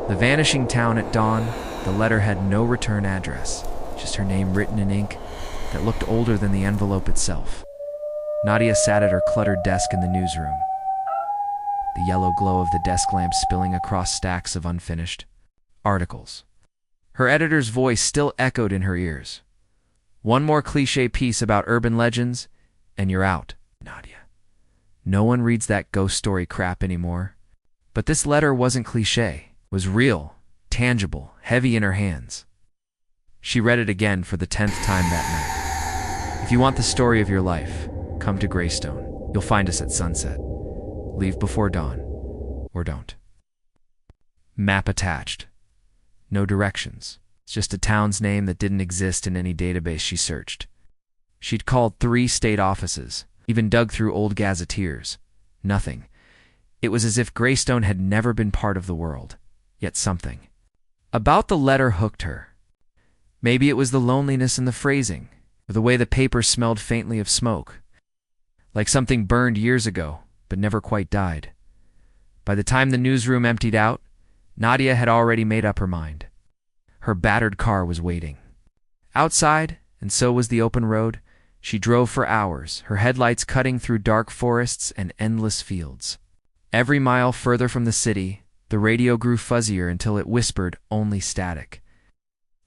The vanishing town at dawn. The letter had no return address, just her name written in ink that looked older than the envelope itself. Nadia sat at her cluttered desk in the newsroom, the yellow glow of the desk lamp spilling across stacks of unfinished articles. Her editor's voice still echoed in her ears. One more cliché piece about urban legends, and you're out, Nadia. No one reads that ghost story crap anymore. But this letter wasn't cliché. It was real, tangible, heavy in her hands. She read it again for the 10th time that night. If you want the story of your life, come to Greystone. You'll find us at sunset. Leave before dawn, or don't. Map attached. No directions. It's just a town's name that didn't exist in any database she searched. She'd called 3 state offices, even dug through old gazetteers. Nothing. It was as if Greystone had never been part of the world, yet something about the letter hooked her. Maybe it was the loneliness in the phrasing, or the way the paper smelled faintly of smoke, like something burned years ago, but never quite died. By the time the newsroom emptied out, Nadia had already made up her mind. Her battered car was waiting outside, and so was the open road. She drove for hours, her headlights cutting through dark forests and endless fields. Every mile further from the city, the radio grew fuzzier until it whispered only static.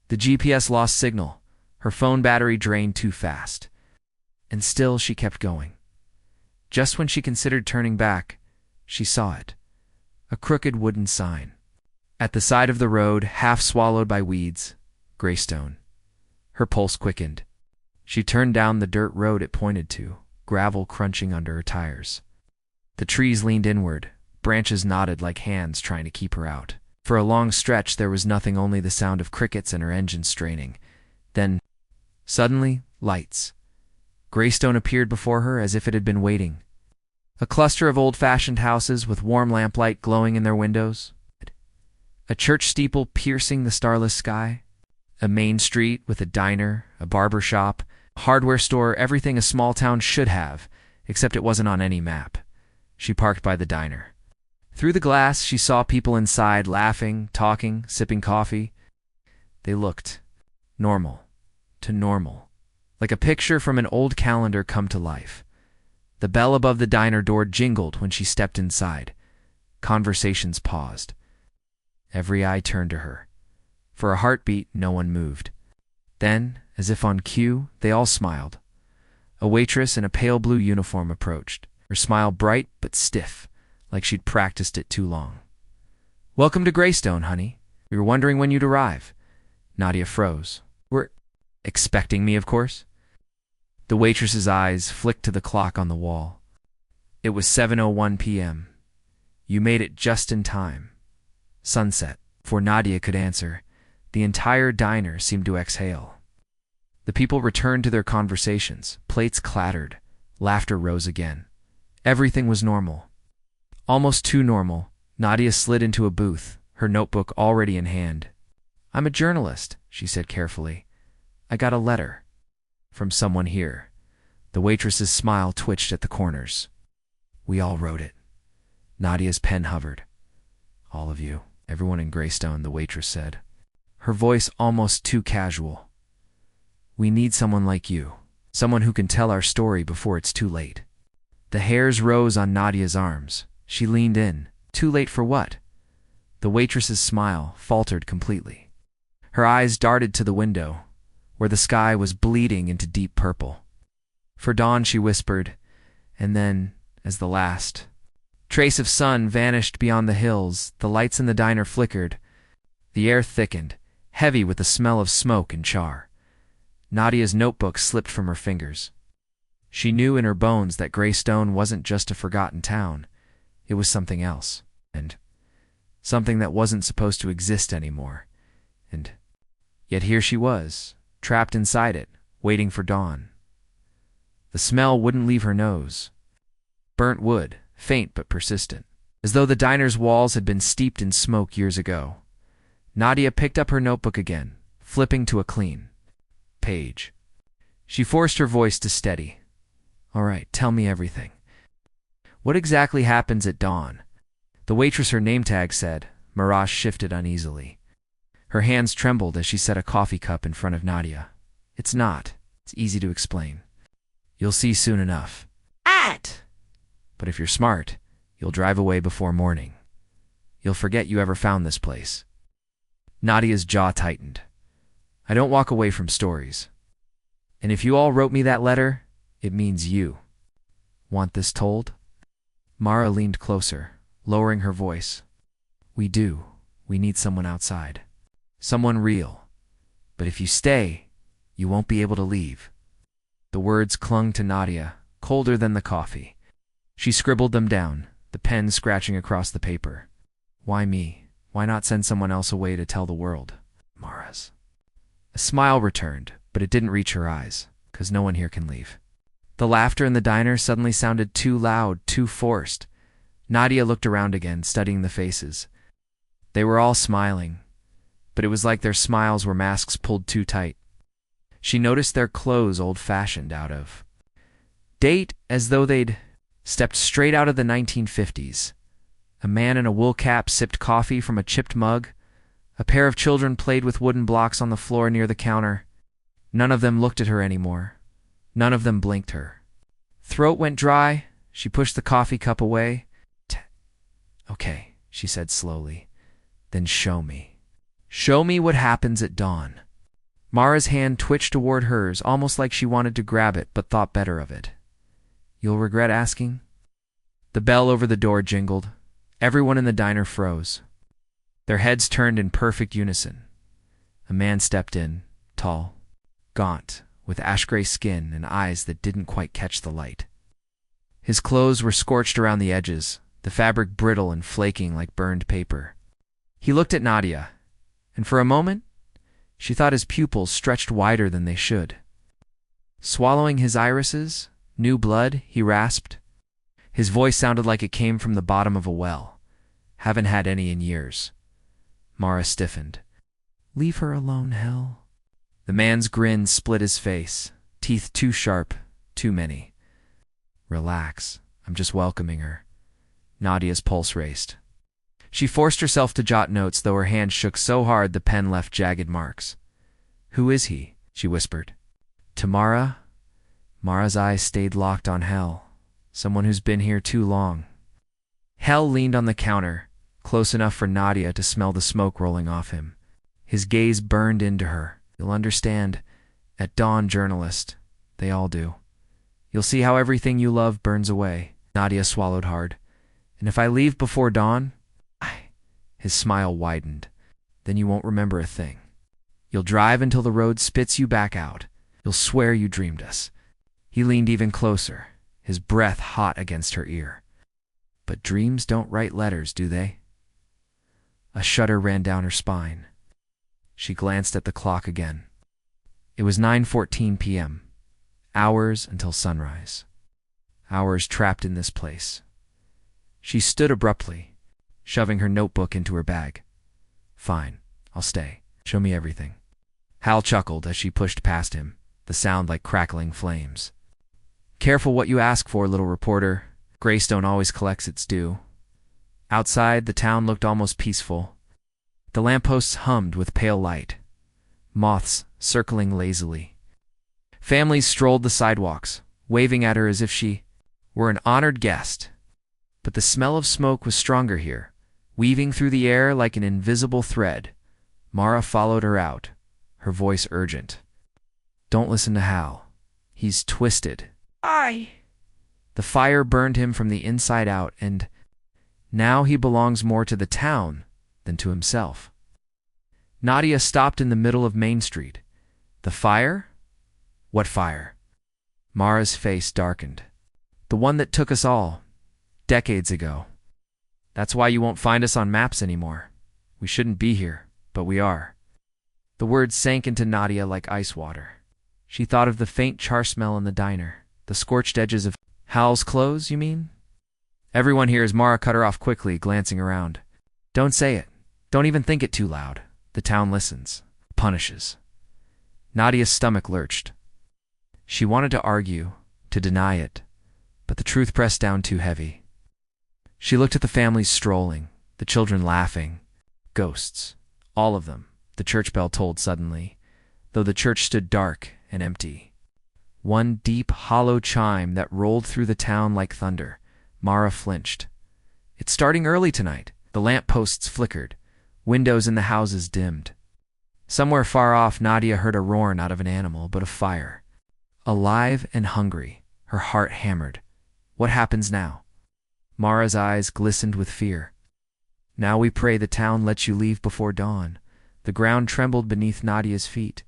The GPS lost signal. Her phone battery drained too fast. And still she kept going. Just when she considered turning back, she saw it. A crooked wooden sign. At the side of the road, half swallowed by weeds, Greystone. Her pulse quickened. She turned down the dirt road it pointed to, gravel crunching under her tires. The trees leaned inward, branches nodded like hands trying to keep her out. For a long stretch there was nothing, only the sound of crickets and her engine straining. Then, suddenly, lights. Greystone appeared before her as if it had been waiting. A cluster of old-fashioned houses with warm lamplight glowing in their windows. A church steeple piercing the starless sky. A main street with a diner, a barber shop, a hardware store, everything a small town should have, except it wasn't on any map. She parked by the diner. Through the glass, she saw people inside, laughing, talking, sipping coffee. They looked normal to normal, like a picture from an old calendar come to life. The bell above the diner door jingled when she stepped inside. Conversations paused. Every eye turned to her. For a heartbeat, no one moved. Then, as if on cue, they all smiled. A waitress in a pale blue uniform approached, her smile bright but stiff, like she'd practiced it too long. "Welcome to Greystone, honey. We were wondering when you'd arrive." Nadia froze. "We're expecting me, of course?" The waitress's eyes flicked to the clock on the wall. It was 7:01 p.m. "You made it just in time." Sunset. Before Nadia could answer, the entire diner seemed to exhale. The people returned to their conversations. Plates clattered. Laughter rose again. Everything was normal. Almost too normal. Nadia slid into a booth, her notebook already in hand. "I'm a journalist," she said carefully. "I got a letter. From someone here." The waitress's smile twitched at the corners. "We all wrote it." Nadia's pen hovered. "All of you. Everyone in Greystone," the waitress said, her voice almost too casual. "We need someone like you, someone who can tell our story before it's too late." The hairs rose on Nadia's arms. She leaned in. Too late for what? The waitress's smile faltered completely. Her eyes darted to the window, where the sky was bleeding into deep purple. "For dawn," she whispered, and then, as the last trace of sun vanished beyond the hills, the lights in the diner flickered. The air thickened, heavy with the smell of smoke and char. Nadia's notebook slipped from her fingers. She knew in her bones that Greystone wasn't just a forgotten town. It was something else, and something that wasn't supposed to exist anymore. And yet here she was, trapped inside it, waiting for dawn. The smell wouldn't leave her nose. Burnt wood, faint but persistent, as though the diner's walls had been steeped in smoke years ago. Nadia picked up her notebook again, flipping to a clean page. She forced her voice to steady. "All right, tell me everything. What exactly happens at dawn?" The waitress, her name tag said, Marash shifted uneasily. Her hands trembled as she set a coffee cup in front of Nadia. It's not. It's easy to explain. You'll see soon enough. But if you're smart, you'll drive away before morning. You'll forget you ever found this place. Nadia's jaw tightened. I don't walk away from stories. And if you all wrote me that letter, it means you. Want this told? Mara leaned closer, lowering her voice. We do. We need someone outside. Someone real. But if you stay, you won't be able to leave. The words clung to Nadia, colder than the coffee. She scribbled them down, the pen scratching across the paper. Why me? Why not send someone else away to tell the world? Mara's. A smile returned, but it didn't reach her eyes, 'cause no one here can leave. The laughter in the diner suddenly sounded too loud, too forced. Nadia looked around again, studying the faces. They were all smiling, but it was like their smiles were masks pulled too tight. She noticed their clothes old-fashioned, out of date, as though they'd stepped straight out of the 1950s. A man in a wool cap sipped coffee from a chipped mug. A pair of children played with wooden blocks on the floor near the counter. None of them looked at her anymore. None of them blinked her. Throat went dry. She pushed the coffee cup away. Okay, she said slowly. Then show me. Show me what happens at dawn. Mara's hand twitched toward hers, almost like she wanted to grab it, but thought better of it. You'll regret asking? The bell over the door jingled. Everyone in the diner froze. Their heads turned in perfect unison. A man stepped in, tall, gaunt, with ash-gray skin and eyes that didn't quite catch the light. His clothes were scorched around the edges, the fabric brittle and flaking like burned paper. He looked at Nadia, and for a moment, she thought his pupils stretched wider than they should. Swallowing his irises, new blood, he rasped. His voice sounded like it came from the bottom of a well. Haven't had any in years. Mara stiffened. Leave her alone, Hel. The man's grin split his face, teeth too sharp, too many. Relax, I'm just welcoming her. Nadia's pulse raced. She forced herself to jot notes, though her hand shook so hard the pen left jagged marks. Who is he? She whispered. Tamara? Mara's eyes stayed locked on Hel. Someone who's been here too long. Hel leaned on the counter, close enough for Nadia to smell the smoke rolling off him. His gaze burned into her. You'll understand. At dawn, journalist. They all do. You'll see how everything you love burns away. Nadia swallowed hard. And if I leave before dawn, his smile widened. Then you won't remember a thing. You'll drive until the road spits you back out. You'll swear you dreamed us. He leaned even closer, his breath hot against her ear. But dreams don't write letters, do they? A shudder ran down her spine. She glanced at the clock again. It was 9:14 p.m. Hours until sunrise. Hours trapped in this place. She stood abruptly, shoving her notebook into her bag. Fine, I'll stay. Show me everything. Hal chuckled as she pushed past him, the sound like crackling flames. Careful what you ask for, little reporter. Greystone always collects its due. Outside, the town looked almost peaceful. The lampposts hummed with pale light. Moths circling lazily. Families strolled the sidewalks, waving at her as if she were an honored guest. But the smell of smoke was stronger here, weaving through the air like an invisible thread. Mara followed her out, her voice urgent. Don't listen to Hal. He's twisted. The fire burned him from the inside out, and now he belongs more to the town than to himself. Nadia stopped in the middle of Main Street. The fire? What fire? Mara's face darkened. The one that took us all, decades ago. That's why you won't find us on maps anymore. We shouldn't be here, but we are. The words sank into Nadia like ice water. She thought of the faint char smell in the diner, the scorched edges of Hal's clothes, you mean? Everyone hears. Mara cut her off quickly, glancing around. Don't say it. Don't even think it too loud. The town listens, punishes. Nadia's stomach lurched. She wanted to argue, to deny it, but the truth pressed down too heavy. She looked at the families strolling, the children laughing, Ghosts. All of them, the church bell tolled suddenly, though the church stood dark and empty. One deep, hollow chime that rolled through the town like thunder. Mara flinched. It's starting early tonight. The lamp posts flickered. Windows in the houses dimmed. Somewhere far off, Nadia heard a roar not of an animal, but of fire. Alive and hungry, her heart hammered. What happens now? Mara's eyes glistened with fear. Now we pray the town lets you leave before dawn. The ground trembled beneath Nadia's feet.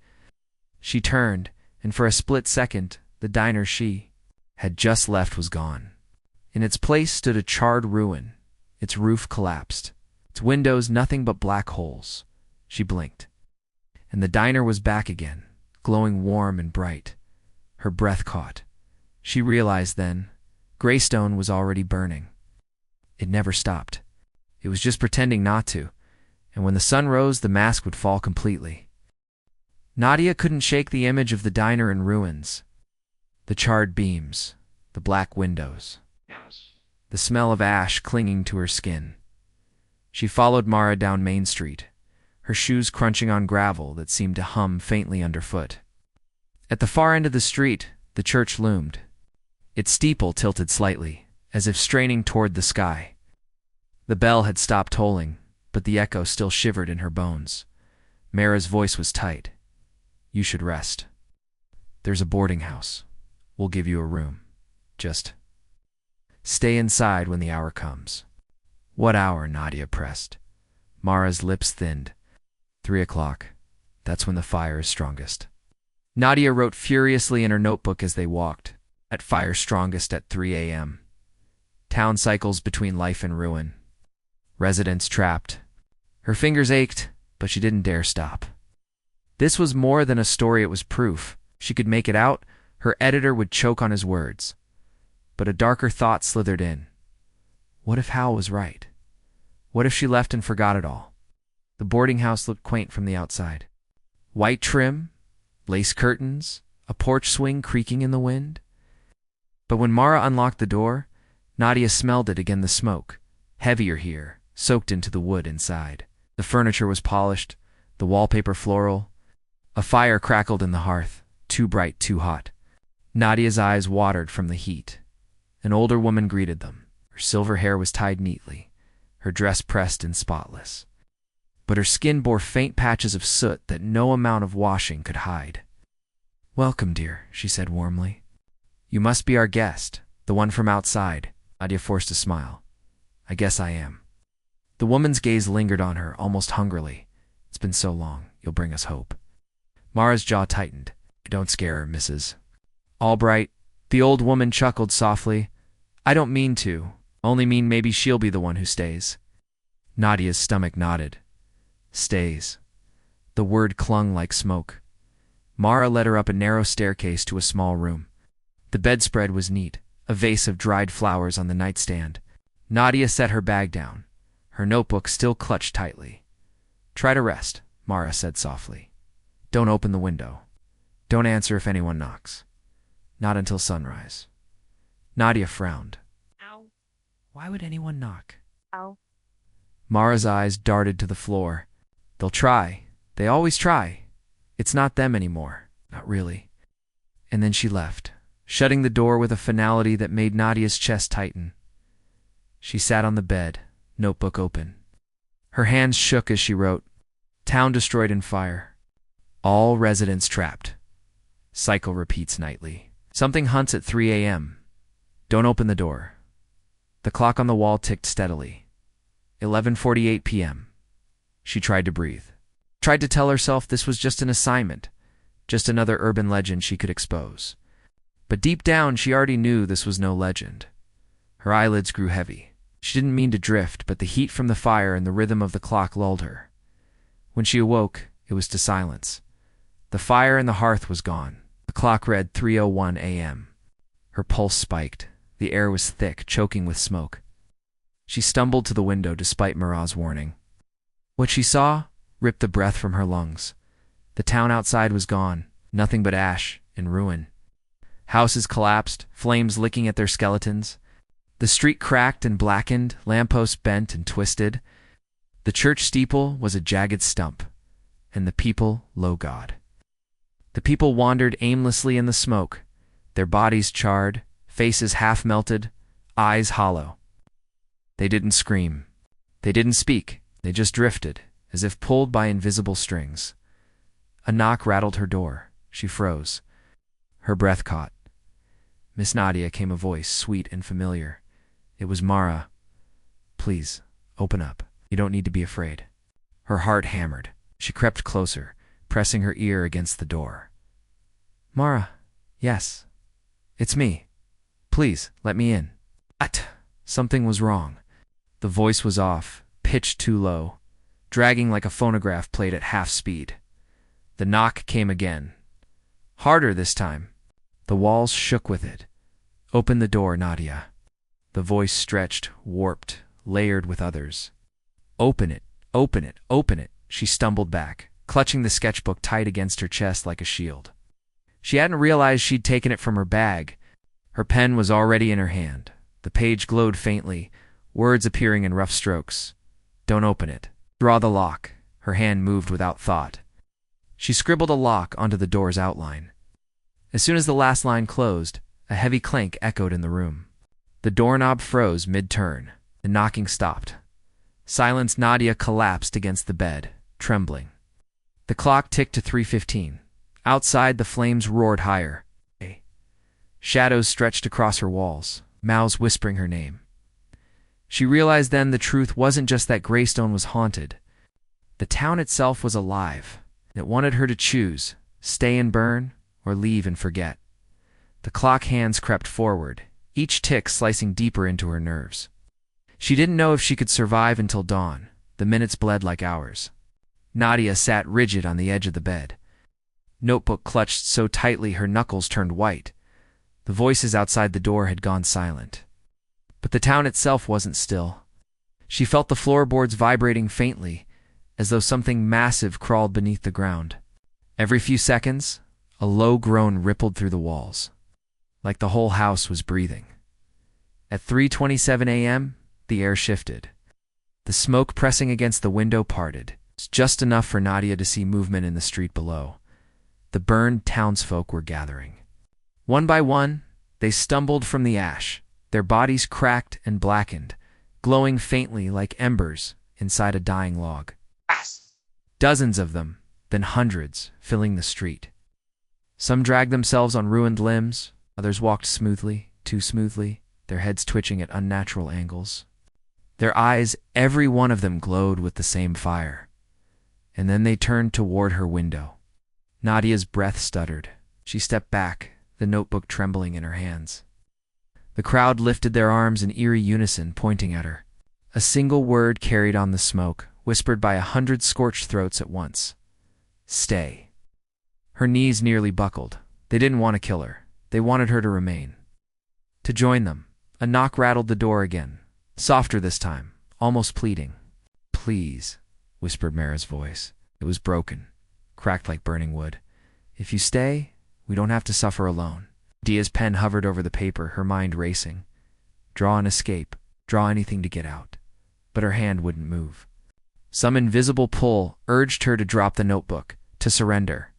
She turned, and for a split second, the diner she had just left was gone. In its place stood a charred ruin. Its roof collapsed. Its windows nothing but black holes. She blinked. And the diner was back again, glowing warm and bright. Her breath caught. She realized then, Greystone was already burning. It never stopped. It was just pretending not to, and when the sun rose, the mask would fall completely. Nadia couldn't shake the image of the diner in ruins. The charred beams, the black windows, the smell of ash clinging to her skin. She followed Mara down Main Street, her shoes crunching on gravel that seemed to hum faintly underfoot. At the far end of the street, the church loomed. Its steeple tilted slightly, as if straining toward the sky. The bell had stopped tolling, but the echo still shivered in her bones. Mara's voice was tight. You should rest. There's a boarding house. We'll give you a room. Just stay inside when the hour comes. What hour? Nadia pressed. Mara's lips thinned. 3 o'clock. That's when the fire is strongest. Nadia wrote furiously in her notebook as they walked. At fire strongest at 3 a.m. Town cycles between life and ruin. Residents trapped. Her fingers ached, but she didn't dare stop. This was more than a story, it was proof. She could make it out. Her editor would choke on his words. But a darker thought slithered in. What if Hal was right? What if she left and forgot it all? The boarding house looked quaint from the outside. White trim, lace curtains, a porch swing creaking in the wind. But when Mara unlocked the door, Nadia smelled it again, the smoke, heavier here, soaked into the wood inside. The furniture was polished, the wallpaper floral. A fire crackled in the hearth, too bright, too hot. Nadia's eyes watered from the heat. An older woman greeted them. Her silver hair was tied neatly, her dress pressed and spotless. But her skin bore faint patches of soot that no amount of washing could hide. Welcome, dear, she said warmly. You must be our guest, the one from outside. Nadia forced a smile. I guess I am. The woman's gaze lingered on her, almost hungrily. It's been so long. You'll bring us hope. Mara's jaw tightened. Don't scare her, Mrs. Albright. The old woman chuckled softly. I don't mean to. Only mean maybe she'll be the one who stays. Nadia's stomach nodded. Stays. The word clung like smoke. Mara led her up a narrow staircase to a small room. The bedspread was neat, a vase of dried flowers on the nightstand. Nadia set her bag down, her notebook still clutched tightly. Try to rest, Mara said softly. Don't open the window. Don't answer if anyone knocks. Not until sunrise. Nadia frowned. Ow. Why would anyone knock? Ow. Mara's eyes darted to the floor. They'll try. They always try. It's not them anymore. Not really. And then she left, shutting the door with a finality that made Nadia's chest tighten. She sat on the bed, notebook open. Her hands shook as she wrote, Town destroyed in fire. All residents trapped. Cycle repeats nightly. Something hunts at 3 a.m. Don't open the door. The clock on the wall ticked steadily. 11:48 p.m. She tried to breathe. Tried to tell herself this was just an assignment, just another urban legend she could expose. But deep down, she already knew this was no legend. Her eyelids grew heavy. She didn't mean to drift, but the heat from the fire and the rhythm of the clock lulled her. When she awoke, it was to silence. The fire in the hearth was gone. The clock read 3:01 a.m. Her pulse spiked. The air was thick, choking with smoke. She stumbled to the window despite Mara's warning. What she saw ripped the breath from her lungs. The town outside was gone, nothing but ash and ruin. Houses collapsed, flames licking at their skeletons. The street cracked and blackened, lampposts bent and twisted. The church steeple was a jagged stump, and the people low God. The people wandered aimlessly in the smoke, their bodies charred, faces half-melted, eyes hollow. They didn't scream. They didn't speak. They just drifted, as if pulled by invisible strings. A knock rattled her door. She froze. Her breath caught. Miss Nadia came a voice, sweet and familiar. It was Mara. Please, open up. You don't need to be afraid. Her heart hammered. She crept closer, pressing her ear against the door. Mara, yes. It's me. Please, let me in. What? Something was wrong. The voice was off, pitched too low, dragging like a phonograph played at half speed. The knock came again. Harder this time. The walls shook with it. Open the door, Nadia. The voice stretched, warped, layered with others. Open it, open it, open it. She stumbled back, clutching the sketchbook tight against her chest like a shield. She hadn't realized she'd taken it from her bag. Her pen was already in her hand. The page glowed faintly, words appearing in rough strokes. Don't open it. Draw the lock. Her hand moved without thought. She scribbled a lock onto the door's outline. As soon as the last line closed, a heavy clank echoed in the room. The doorknob froze mid-turn. The knocking stopped. Silenced, Nadia collapsed against the bed, trembling. The clock ticked to 3:15. Outside, the flames roared higher. Shadows stretched across her walls, mouths whispering her name. She realized then the truth wasn't just that Greystone was haunted. The town itself was alive. It wanted her to choose, stay and burn, or leave and forget. The clock hands crept forward, each tick slicing deeper into her nerves. She didn't know if she could survive until dawn. The minutes bled like hours. Nadia sat rigid on the edge of the bed. Notebook clutched so tightly her knuckles turned white. The voices outside the door had gone silent. But the town itself wasn't still. She felt the floorboards vibrating faintly, as though something massive crawled beneath the ground. Every few seconds, a low groan rippled through the walls, like the whole house was breathing. At 3:27 a.m., the air shifted. The smoke pressing against the window parted, just enough for Nadia to see movement in the street below. The burned townsfolk were gathering. One by one, they stumbled from the ash, their bodies cracked and blackened, glowing faintly like embers inside a dying log. Dozens of them, then hundreds, filling the street. Some dragged themselves on ruined limbs, others walked smoothly, too smoothly, their heads twitching at unnatural angles. Their eyes, every one of them, glowed with the same fire. And then they turned toward her window. Nadia's breath stuttered. She stepped back, the notebook trembling in her hands. The crowd lifted their arms in eerie unison, pointing at her. A single word carried on the smoke, whispered by 100 scorched throats at once. Stay. Her knees nearly buckled. They didn't want to kill her. They wanted her to remain. To join them. A knock rattled the door again. Softer this time, almost pleading. Please, whispered Mara's voice. It was broken, cracked like burning wood. If you stay, we don't have to suffer alone. Dia's pen hovered over the paper, her mind racing. Draw an escape, draw anything to get out. But her hand wouldn't move. Some invisible pull urged her to drop the notebook, to surrender.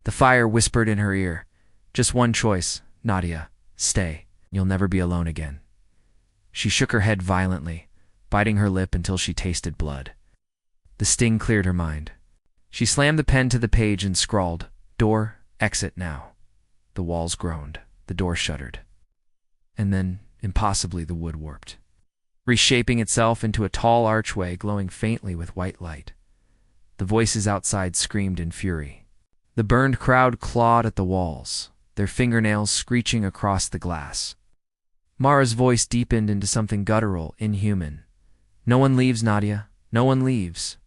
The fire whispered in her ear. Just one choice, Nadia. Stay. You'll never be alone again. She shook her head violently, biting her lip until she tasted blood. The sting cleared her mind. She slammed the pen to the page and scrawled, "Door, exit now." The walls groaned. The door shuddered. And then, impossibly, the wood warped, reshaping itself into a tall archway glowing faintly with white light. The voices outside screamed in fury. The burned crowd clawed at the walls, their fingernails screeching across the glass. Mara's voice deepened into something guttural, inhuman. No one leaves, Nadia. No one leaves.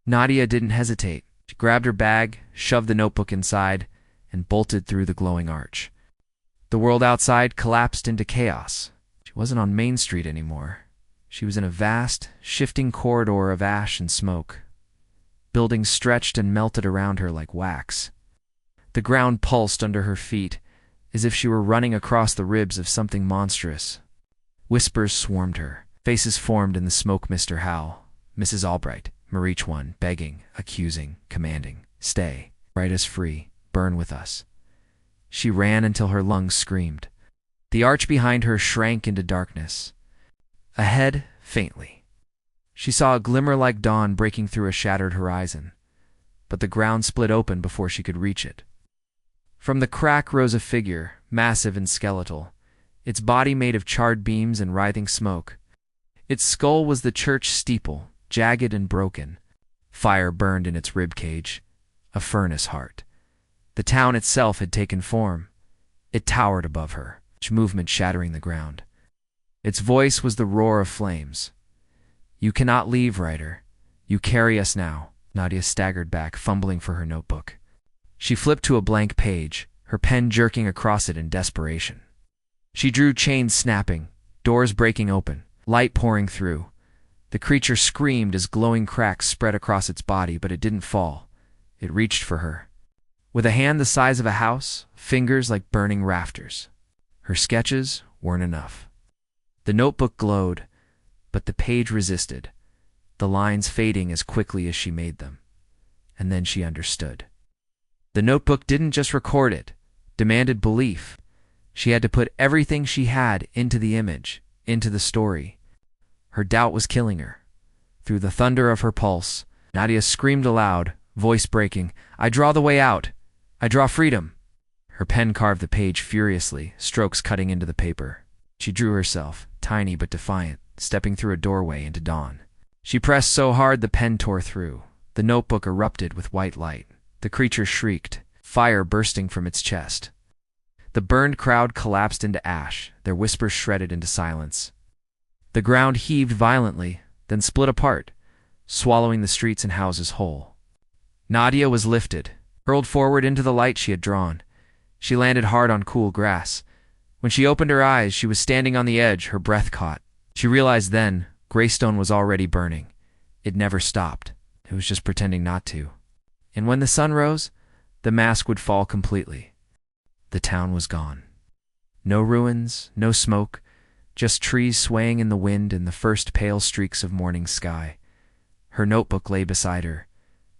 Nadia didn't hesitate. She grabbed her bag, shoved the notebook inside, and bolted through the glowing arch. The world outside collapsed into chaos. She wasn't on Main Street anymore. She was in a vast, shifting corridor of ash and smoke. Buildings stretched and melted around her like wax. The ground pulsed under her feet, as if she were running across the ribs of something monstrous. Whispers swarmed her. Faces formed in the smoke mist her howl. Mrs. Albright, Marich one, begging, accusing, commanding. Stay. Write us free. Burn with us. She ran until her lungs screamed. The arch behind her shrank into darkness. Ahead, faintly, she saw a glimmer like dawn breaking through a shattered horizon, but the ground split open before she could reach it. From the crack rose a figure, massive and skeletal, its body made of charred beams and writhing smoke. Its skull was the church steeple, jagged and broken. Fire burned in its rib cage, a furnace heart. The town itself had taken form. It towered above her, each movement shattering the ground. Its voice was the roar of flames. You cannot leave, writer. You carry us now. Nadia staggered back, fumbling for her notebook. She flipped to a blank page, her pen jerking across it in desperation. She drew chains snapping, doors breaking open, light pouring through. The creature screamed as glowing cracks spread across its body, but it didn't fall. It reached for her. With a hand the size of a house, fingers like burning rafters. Her sketches weren't enough. The notebook glowed, but the page resisted, the lines fading as quickly as she made them. And then she understood. The notebook didn't just record it, demanded belief. She had to put everything she had into the image, into the story. Her doubt was killing her. Through the thunder of her pulse, Nadia screamed aloud, voice breaking, "I draw the way out! I draw freedom!" Her pen carved the page furiously, strokes cutting into the paper. She drew herself, tiny but defiant, stepping through a doorway into dawn. She pressed so hard the pen tore through. The notebook erupted with white light. The creature shrieked, fire bursting from its chest. The burned crowd collapsed into ash, their whispers shredded into silence. The ground heaved violently, then split apart, swallowing the streets and houses whole. Nadia was lifted, hurled forward into the light she had drawn. She landed hard on cool grass. When she opened her eyes, she was standing on the edge, her breath caught. She realized then, Greystone was already burning. It never stopped. It was just pretending not to. And when the sun rose, the mask would fall completely. The town was gone. No ruins, no smoke, just trees swaying in the wind and the first pale streaks of morning sky. Her notebook lay beside her.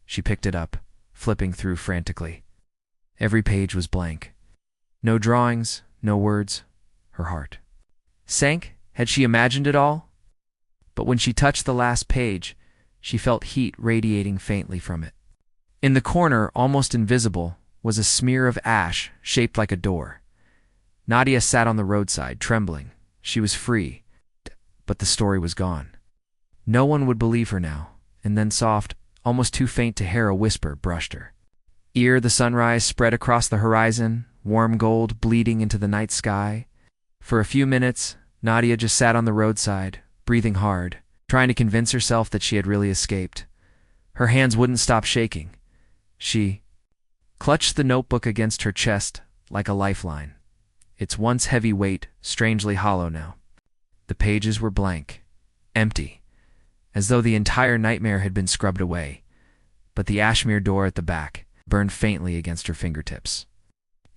She picked it up, flipping through frantically. Every page was blank. No drawings, no words. Her heart sank. Had she imagined it all? But when she touched the last page, she felt heat radiating faintly from it. In the corner, almost invisible, was a smear of ash shaped like a door. Nadia sat on the roadside, trembling. She was free, but the story was gone. No one would believe her now, and then soft, almost too faint to hear, a whisper brushed her ear. The sunrise spread across the horizon, warm gold bleeding into the night sky. For a few minutes, Nadia just sat on the roadside, breathing hard, trying to convince herself that she had really escaped. Her hands wouldn't stop shaking. She clutched the notebook against her chest like a lifeline, its once heavy weight strangely hollow now. The pages were blank, empty, as though the entire nightmare had been scrubbed away, but the ashmere door at the back burned faintly against her fingertips.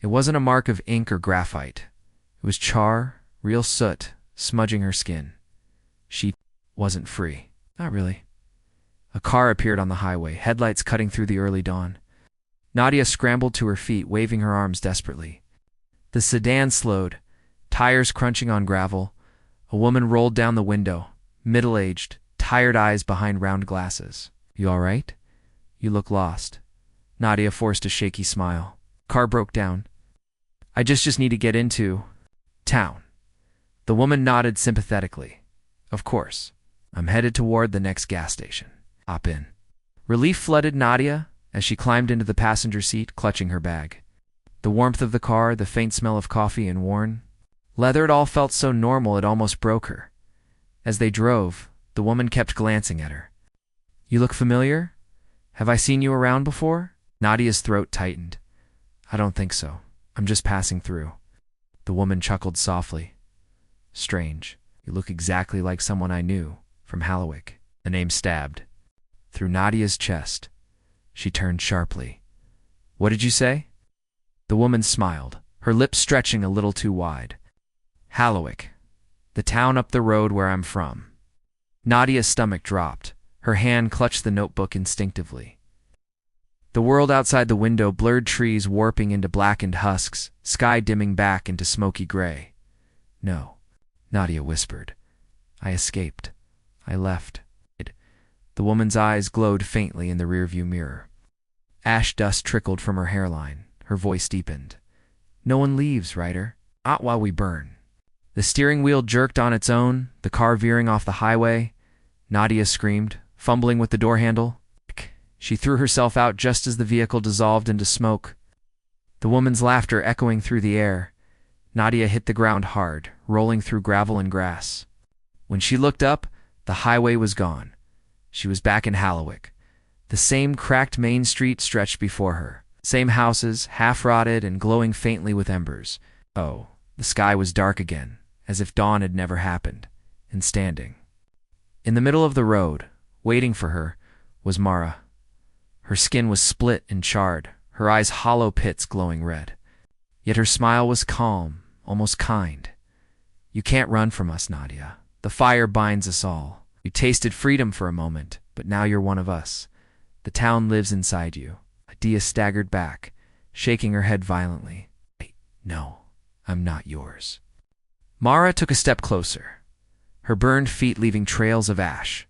It wasn't a mark of ink or graphite. It was char, real soot, smudging her skin. She wasn't free. Not really. A car appeared on the highway, headlights cutting through the early dawn. Nadia scrambled to her feet, waving her arms desperately. The sedan slowed, tires crunching on gravel. A woman rolled down the window, middle-aged, tired eyes behind round glasses. "You all right? You look lost." Nadia forced a shaky smile. Car broke down. I just need to get into town." The woman nodded sympathetically. "Of course. I'm headed toward the next gas station. Hop in." Relief flooded Nadia as she climbed into the passenger seat, clutching her bag. The warmth of the car, the faint smell of coffee and worn leather, it all felt so normal it almost broke her. As they drove, the woman kept glancing at her. "You look familiar? Have I seen you around before?" Nadia's throat tightened. "I don't think so. I'm just passing through." The woman chuckled softly. "Strange. You look exactly like someone I knew from Halewick." The name stabbed through Nadia's chest. She turned sharply. "What did you say?" The woman smiled, her lips stretching a little too wide. "Halewick, the town up the road where I'm from." Nadia's stomach dropped. Her hand clutched the notebook instinctively. The world outside the window, blurred trees warping into blackened husks, sky dimming back into smoky gray. "No," Nadia whispered. "I escaped. I left." The woman's eyes glowed faintly in the rearview mirror. Ash dust trickled from her hairline. Her voice deepened. "No one leaves, Ryder. Not while we burn." The steering wheel jerked on its own, the car veering off the highway. Nadia screamed, fumbling with the door handle. She threw herself out just as the vehicle dissolved into smoke. The woman's laughter echoing through the air. Nadia hit the ground hard, rolling through gravel and grass. When she looked up, the highway was gone. She was back in Halewick. The same cracked main street stretched before her. Same houses, half-rotted and glowing faintly with embers. Oh, the sky was dark again, as if dawn had never happened. And standing in the middle of the road, waiting for her, was Mara. Her skin was split and charred, her eyes hollow pits glowing red. Yet her smile was calm, almost kind. "You can't run from us, Nadia. The fire binds us all. You tasted freedom for a moment, but now you're one of us. The town lives inside you." Nadia staggered back, shaking her head violently. "No, I'm not yours." Mara took a step closer, her burned feet leaving trails of ash.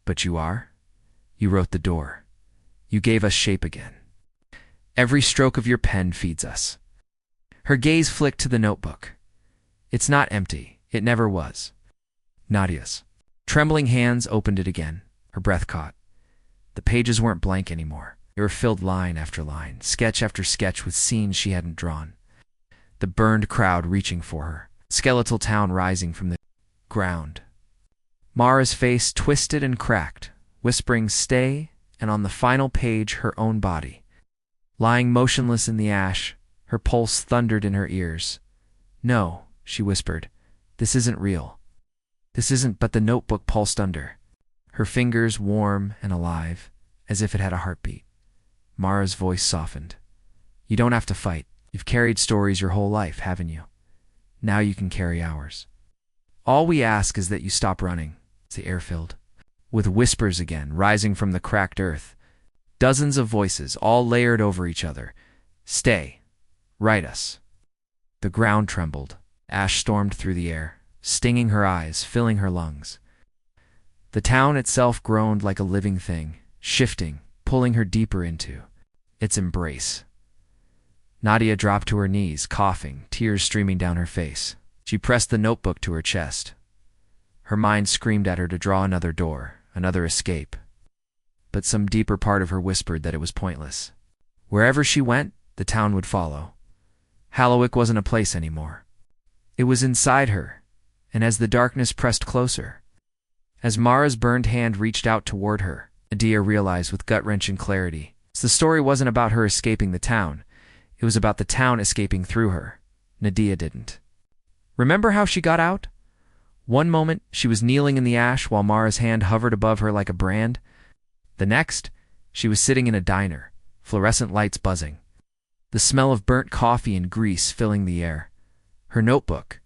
"But you are? You wrote the door. You gave us shape again. Every stroke of your pen feeds us." Her gaze flicked to the notebook. "It's not empty. It never was." Nadia's trembling hands opened it again. Her breath caught. The pages weren't blank anymore. They were filled line after line, sketch after sketch with scenes she hadn't drawn. The burned crowd reaching for her. Skeletal town rising from the ground. Mara's face twisted and cracked, whispering "stay," and on the final page her own body. Lying motionless in the ash, her pulse thundered in her ears. "No," she whispered. "This isn't real. This isn't," but the notebook pulsed under. Her fingers warm and alive, as if it had a heartbeat. Mara's voice softened. "You don't have to fight. You've carried stories your whole life, haven't you? Now you can carry ours. All we ask is that you stop running." The air filled with whispers again, rising from the cracked earth. Dozens of voices, all layered over each other. "Stay. Write us." The ground trembled. Ash stormed through the air, stinging her eyes, filling her lungs. The town itself groaned like a living thing, shifting, pulling her deeper into its embrace. Nadia dropped to her knees, coughing, tears streaming down her face. She pressed the notebook to her chest. Her mind screamed at her to draw another door, another escape. But some deeper part of her whispered that it was pointless. Wherever she went, the town would follow. Halewick wasn't a place anymore. It was inside her, and as the darkness pressed closer, as Mara's burned hand reached out toward her, Nadia realized with gut-wrenching clarity. The story wasn't about her escaping the town. It was about the town escaping through her. Nadia didn't. Remember how she got out? One moment, she was kneeling in the ash while Mara's hand hovered above her like a brand. The next, she was sitting in a diner, fluorescent lights buzzing, the smell of burnt coffee and grease filling the air. Her notebook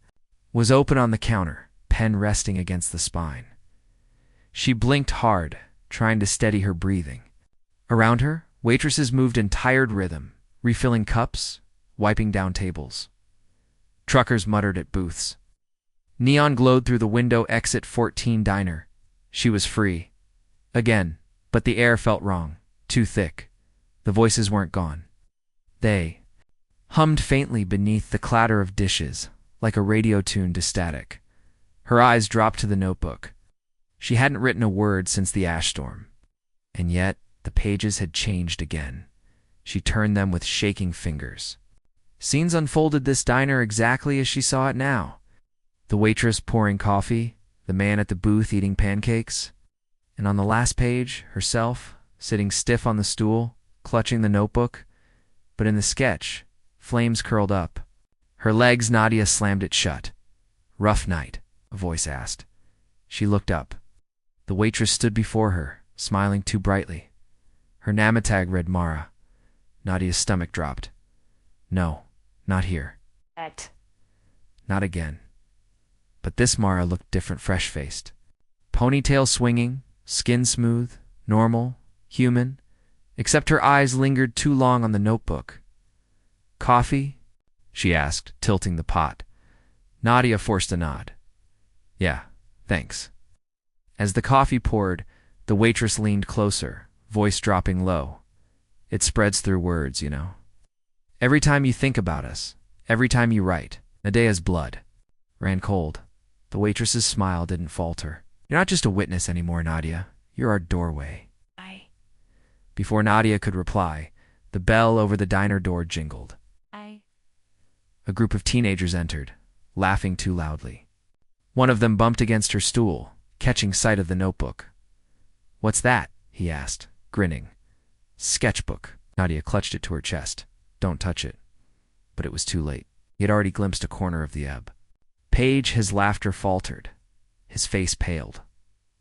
was open on the counter, pen resting against the spine. She blinked hard, trying to steady her breathing. Around her, waitresses moved in tired rhythm, refilling cups, wiping down tables. Truckers muttered at booths. Neon glowed through the window. Exit 14 diner. She was free. Again, but the air felt wrong, too thick. The voices weren't gone. They hummed faintly beneath the clatter of dishes, like a radio tuned to static. Her eyes dropped to the notebook. She hadn't written a word since the ash storm. And yet, the pages had changed again. She turned them with shaking fingers. Scenes unfolded this diner exactly as she saw it now. The waitress pouring coffee, the man at the booth eating pancakes, and on the last page, herself, sitting stiff on the stool, clutching the notebook. But in the sketch, flames curled up. Her legs, Nadia slammed it shut. "Rough night," a voice asked. She looked up. The waitress stood before her, smiling too brightly. Her namatag read Mara. Nadia's stomach dropped. No, not here. Not again. But this Mara looked different, fresh-faced. Ponytail swinging, skin smooth, normal, human, except her eyes lingered too long on the notebook. "Coffee?" she asked, tilting the pot. Nadia forced a nod. "Yeah, thanks." As the coffee poured, the waitress leaned closer, voice dropping low. "It spreads through words, you know. Every time you think about us, every time you write." Nadia's blood ran cold. The waitress's smile didn't falter. "You're not just a witness anymore, Nadia. You're our doorway." Before Nadia could reply, the bell over the diner door jingled. A group of teenagers entered, laughing too loudly. One of them bumped against her stool, catching sight of the notebook. "What's that?" he asked, grinning. "Sketchbook." Nadia clutched it to her chest. "Don't touch it." But it was too late. He had already glimpsed a corner of the ebb. Page, his laughter faltered. His face paled.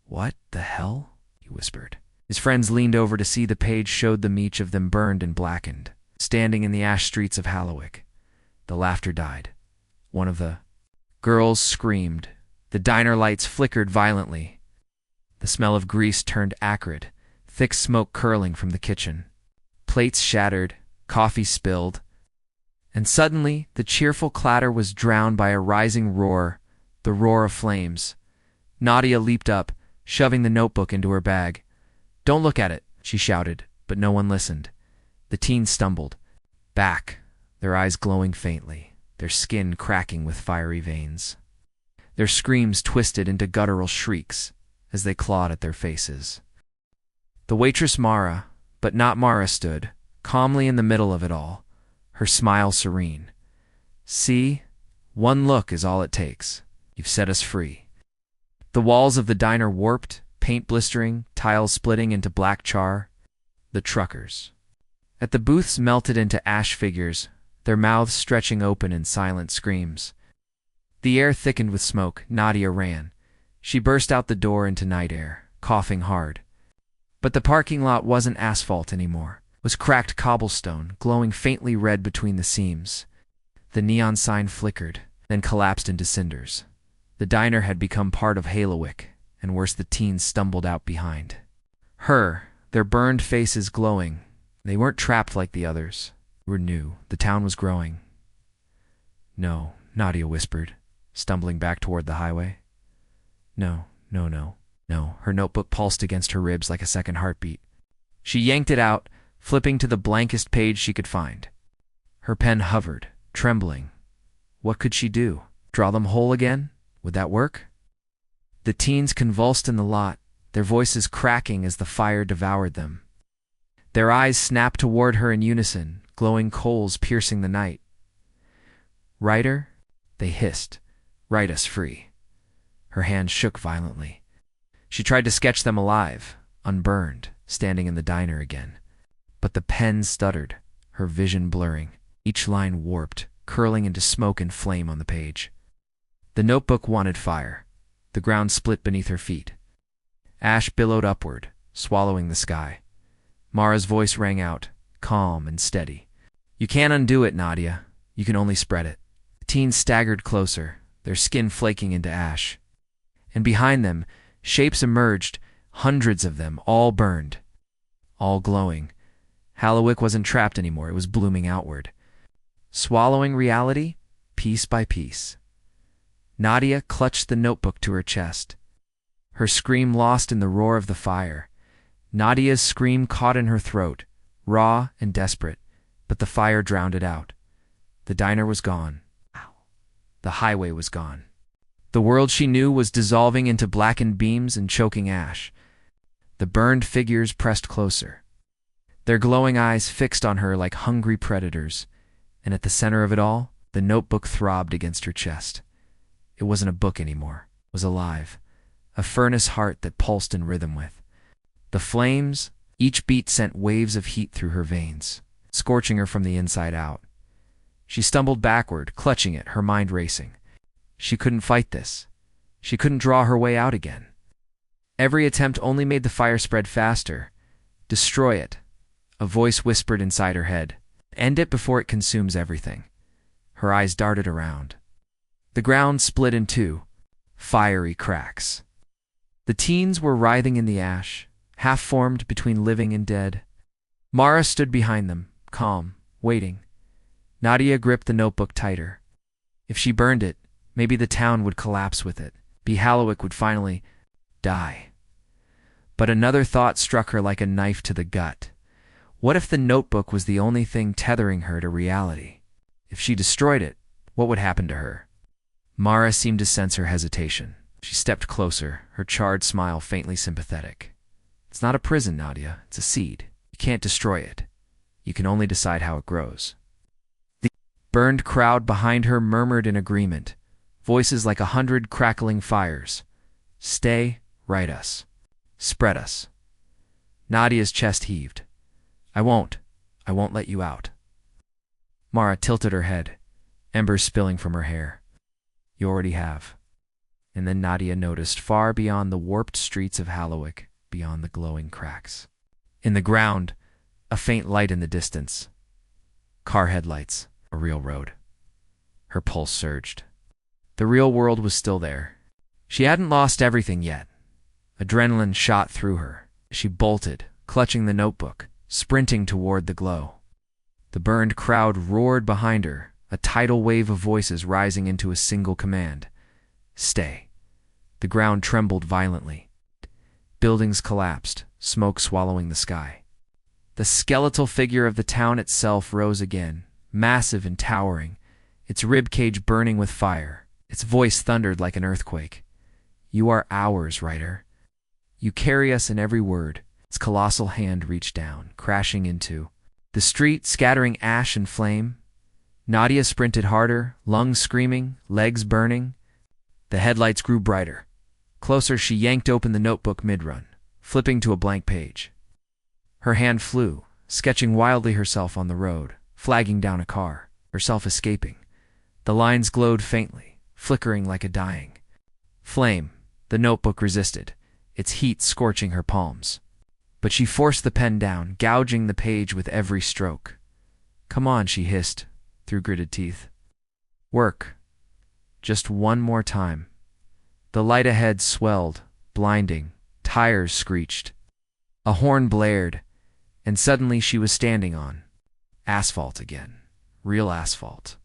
"What the hell?" he whispered. His friends leaned over to see the page showed them, each of them burned and blackened, standing in the ash streets of Halewick. The laughter died. One of the girls screamed. The diner lights flickered violently. The smell of grease turned acrid, thick smoke curling from the kitchen. Plates shattered, coffee spilled, and suddenly the cheerful clatter was drowned by a rising roar, the roar of flames. Nadia leaped up, shoving the notebook into her bag. "Don't look at it," she shouted, but no one listened. The teens stumbled back, their eyes glowing faintly, their skin cracking with fiery veins. Their screams twisted into guttural shrieks as they clawed at their faces. The waitress Mara, but not Mara, stood calmly in the middle of it all, her smile serene. "See, one look is all it takes. You've set us free." The walls of the diner warped, paint blistering, tiles splitting into black char. The truckers at the booths melted into ash figures, their mouths stretching open in silent screams. The air thickened with smoke. Nadia ran. She burst out the door into night air, coughing hard. But the parking lot wasn't asphalt anymore. It was cracked cobblestone, glowing faintly red between the seams. The neon sign flickered, then collapsed into cinders. The diner had become part of Halewick, and worse, the teens stumbled out behind her, their burned faces glowing. They weren't trapped like the others. They were new. The town was growing. "No," Nadia whispered, stumbling back toward the highway. No. Her notebook pulsed against her ribs like a second heartbeat. She yanked it out, flipping to the blankest page she could find. Her pen hovered, trembling. What could she do? Draw them whole again? Would that work? The teens convulsed in the lot, their voices cracking as the fire devoured them. Their eyes snapped toward her in unison, glowing coals piercing the night. "Writer?" they hissed. "Write us free." Her hands shook violently. She tried to sketch them alive, unburned, standing in the diner again. But the pen stuttered, her vision blurring, each line warped, curling into smoke and flame on the page. The notebook wanted fire. The ground split beneath her feet. Ash billowed upward, swallowing the sky. Mara's voice rang out, calm and steady. "You can't undo it, Nadia. You can only spread it." The teens staggered closer, their skin flaking into ash. And behind them, shapes emerged, hundreds of them, all burned, all glowing. Halewick wasn't trapped anymore, it was blooming outward, swallowing reality piece by piece. Nadia clutched the notebook to her chest, her scream lost in the roar of the fire. Nadia's scream caught in her throat, raw and desperate, but the fire drowned it out. The diner was gone. The highway was gone. The world she knew was dissolving into blackened beams and choking ash. The burned figures pressed closer, their glowing eyes fixed on her like hungry predators, and at the center of it all, the notebook throbbed against her chest. It wasn't a book anymore. It was alive, a furnace heart that pulsed in rhythm with. The flames, each beat sent waves of heat through her veins, scorching her from the inside out. She stumbled backward, clutching it, her mind racing. She couldn't fight this. She couldn't draw her way out again. Every attempt only made the fire spread faster. "Destroy it," a voice whispered inside her head. "End it before it consumes everything." Her eyes darted around. The ground split in two, fiery cracks. The teens were writhing in the ash, half-formed between living and dead. Mara stood behind them, calm, waiting. Nadia gripped the notebook tighter. If she burned it, maybe the town would collapse with it. Halewick would finally die. But another thought struck her like a knife to the gut. What if the notebook was the only thing tethering her to reality? If she destroyed it, what would happen to her? Mara seemed to sense her hesitation. She stepped closer, her charred smile faintly sympathetic. It's not a prison, Nadia. It's a seed. You can't destroy it. You can only decide how it grows. The burned crowd behind her murmured in agreement, voices like 100 crackling fires. Stay, write us. Spread us. Nadia's chest heaved. I won't let you out. Mara tilted her head, embers spilling from her hair. You already have. And then Nadia noticed far beyond the warped streets of Halewick, beyond the glowing cracks. In the ground, a faint light in the distance. Car headlights, a real road. Her pulse surged. The real world was still there. She hadn't lost everything yet. Adrenaline shot through her. She bolted, clutching the notebook, sprinting toward the glow. The burned crowd roared behind her, a tidal wave of voices rising into a single command. Stay. The ground trembled violently. Buildings collapsed, smoke swallowing the sky. The skeletal figure of the town itself rose again, massive and towering, its ribcage burning with fire. Its voice thundered like an earthquake. You are ours, writer. You carry us in every word. Its colossal hand reached down, crashing into the street, scattering ash and flame. Nadia sprinted harder, lungs screaming, legs burning. The headlights grew brighter. Closer, she yanked open the notebook mid-run, flipping to a blank page. Her hand flew, sketching wildly herself on the road, flagging down a car, herself escaping. The lines glowed faintly, flickering like a dying flame. The notebook resisted, its heat scorching her palms. But she forced the pen down, gouging the page with every stroke. Come on, she hissed, through gritted teeth. Work. Just one more time. The light ahead swelled, blinding. Tires screeched. A horn blared, and suddenly she was standing on asphalt again. Real asphalt.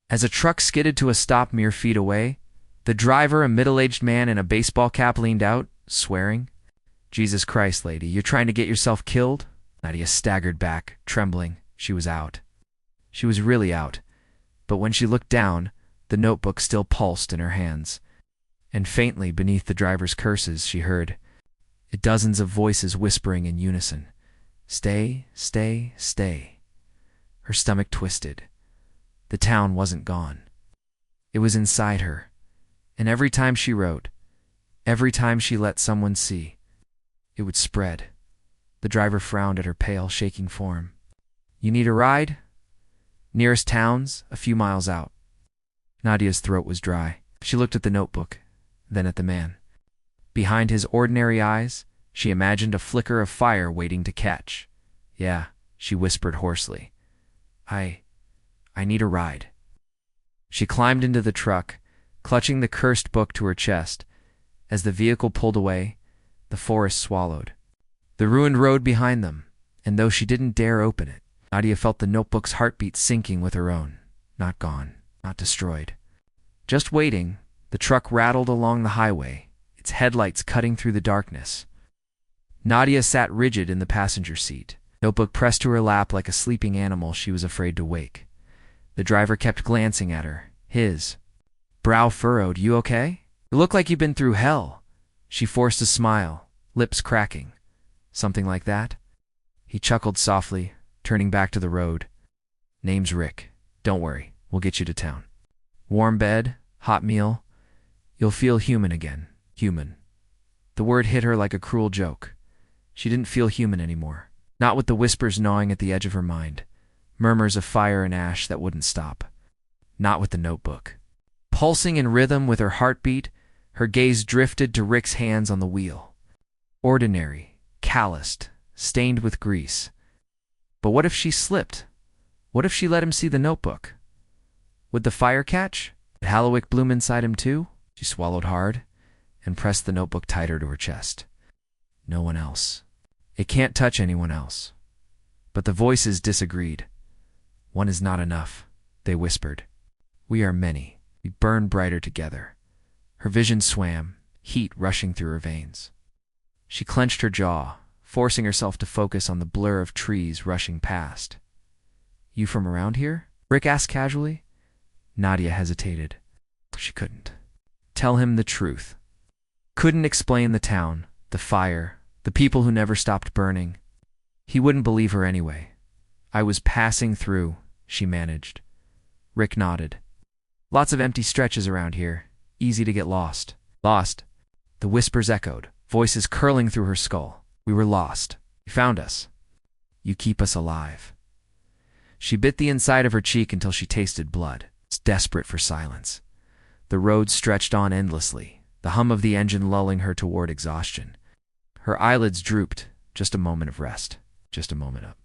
As a truck skidded to a stop mere feet away, the driver, a middle-aged man in a baseball cap, leaned out, swearing. Jesus Christ, lady, you're trying to get yourself killed? Nadia staggered back, trembling. She was out. She was really out. But when she looked down, the notebook still pulsed in her hands. And faintly beneath the driver's curses, she heard dozens of voices whispering in unison. Stay, stay, stay. Her stomach twisted. The town wasn't gone. It was inside her. And every time she wrote, every time she let someone see, it would spread. The driver frowned at her pale, shaking form. You need a ride? Nearest town's a few miles out. Nadia's throat was dry. She looked at the notebook, then at the man. Behind his ordinary eyes, she imagined a flicker of fire waiting to catch. Yeah, she whispered hoarsely. I need a ride. She climbed into the truck, clutching the cursed book to her chest. As the vehicle pulled away, the forest swallowed the ruined road behind them, and though she didn't dare open it, Nadia felt the notebook's heartbeat syncing with her own. Not gone, not destroyed. Just waiting, the truck rattled along the highway, its headlights cutting through the darkness. Nadia sat rigid in the passenger seat, notebook pressed to her lap like a sleeping animal she was afraid to wake. The driver kept glancing at her, his brow furrowed. You okay? You look like you've been through hell. She forced a smile, lips cracking. Something like that? He chuckled softly, turning back to the road. Name's Rick. Don't worry, we'll get you to town. Warm bed, hot meal. You'll feel human again. Human. The word hit her like a cruel joke. She didn't feel human anymore. Not with the whispers gnawing at the edge of her mind. Murmurs of fire and ash that wouldn't stop. Not with the notebook. Pulsing in rhythm with her heartbeat, her gaze drifted to Rick's hands on the wheel. Ordinary, calloused, stained with grease. But what if she slipped? What if she let him see the notebook? Would the fire catch? Would Halewick bloom inside him too? She swallowed hard, and pressed the notebook tighter to her chest. No one else. It can't touch anyone else. But the voices disagreed. One is not enough, they whispered. We are many. We burn brighter together. Her vision swam, heat rushing through her veins. She clenched her jaw, forcing herself to focus on the blur of trees rushing past. You from around here? Rick asked casually. Nadia hesitated. She couldn't tell him the truth. Couldn't explain the town, the fire, the people who never stopped burning. He wouldn't believe her anyway. I was passing through, she managed. Rick nodded. Lots of empty stretches around here. Easy to get lost. Lost? The whispers echoed, voices curling through her skull. We were lost. You found us. You keep us alive. She bit the inside of her cheek until she tasted blood, desperate for silence. The road stretched on endlessly, the hum of the engine lulling her toward exhaustion. Her eyelids drooped, just a moment of rest, just a moment of.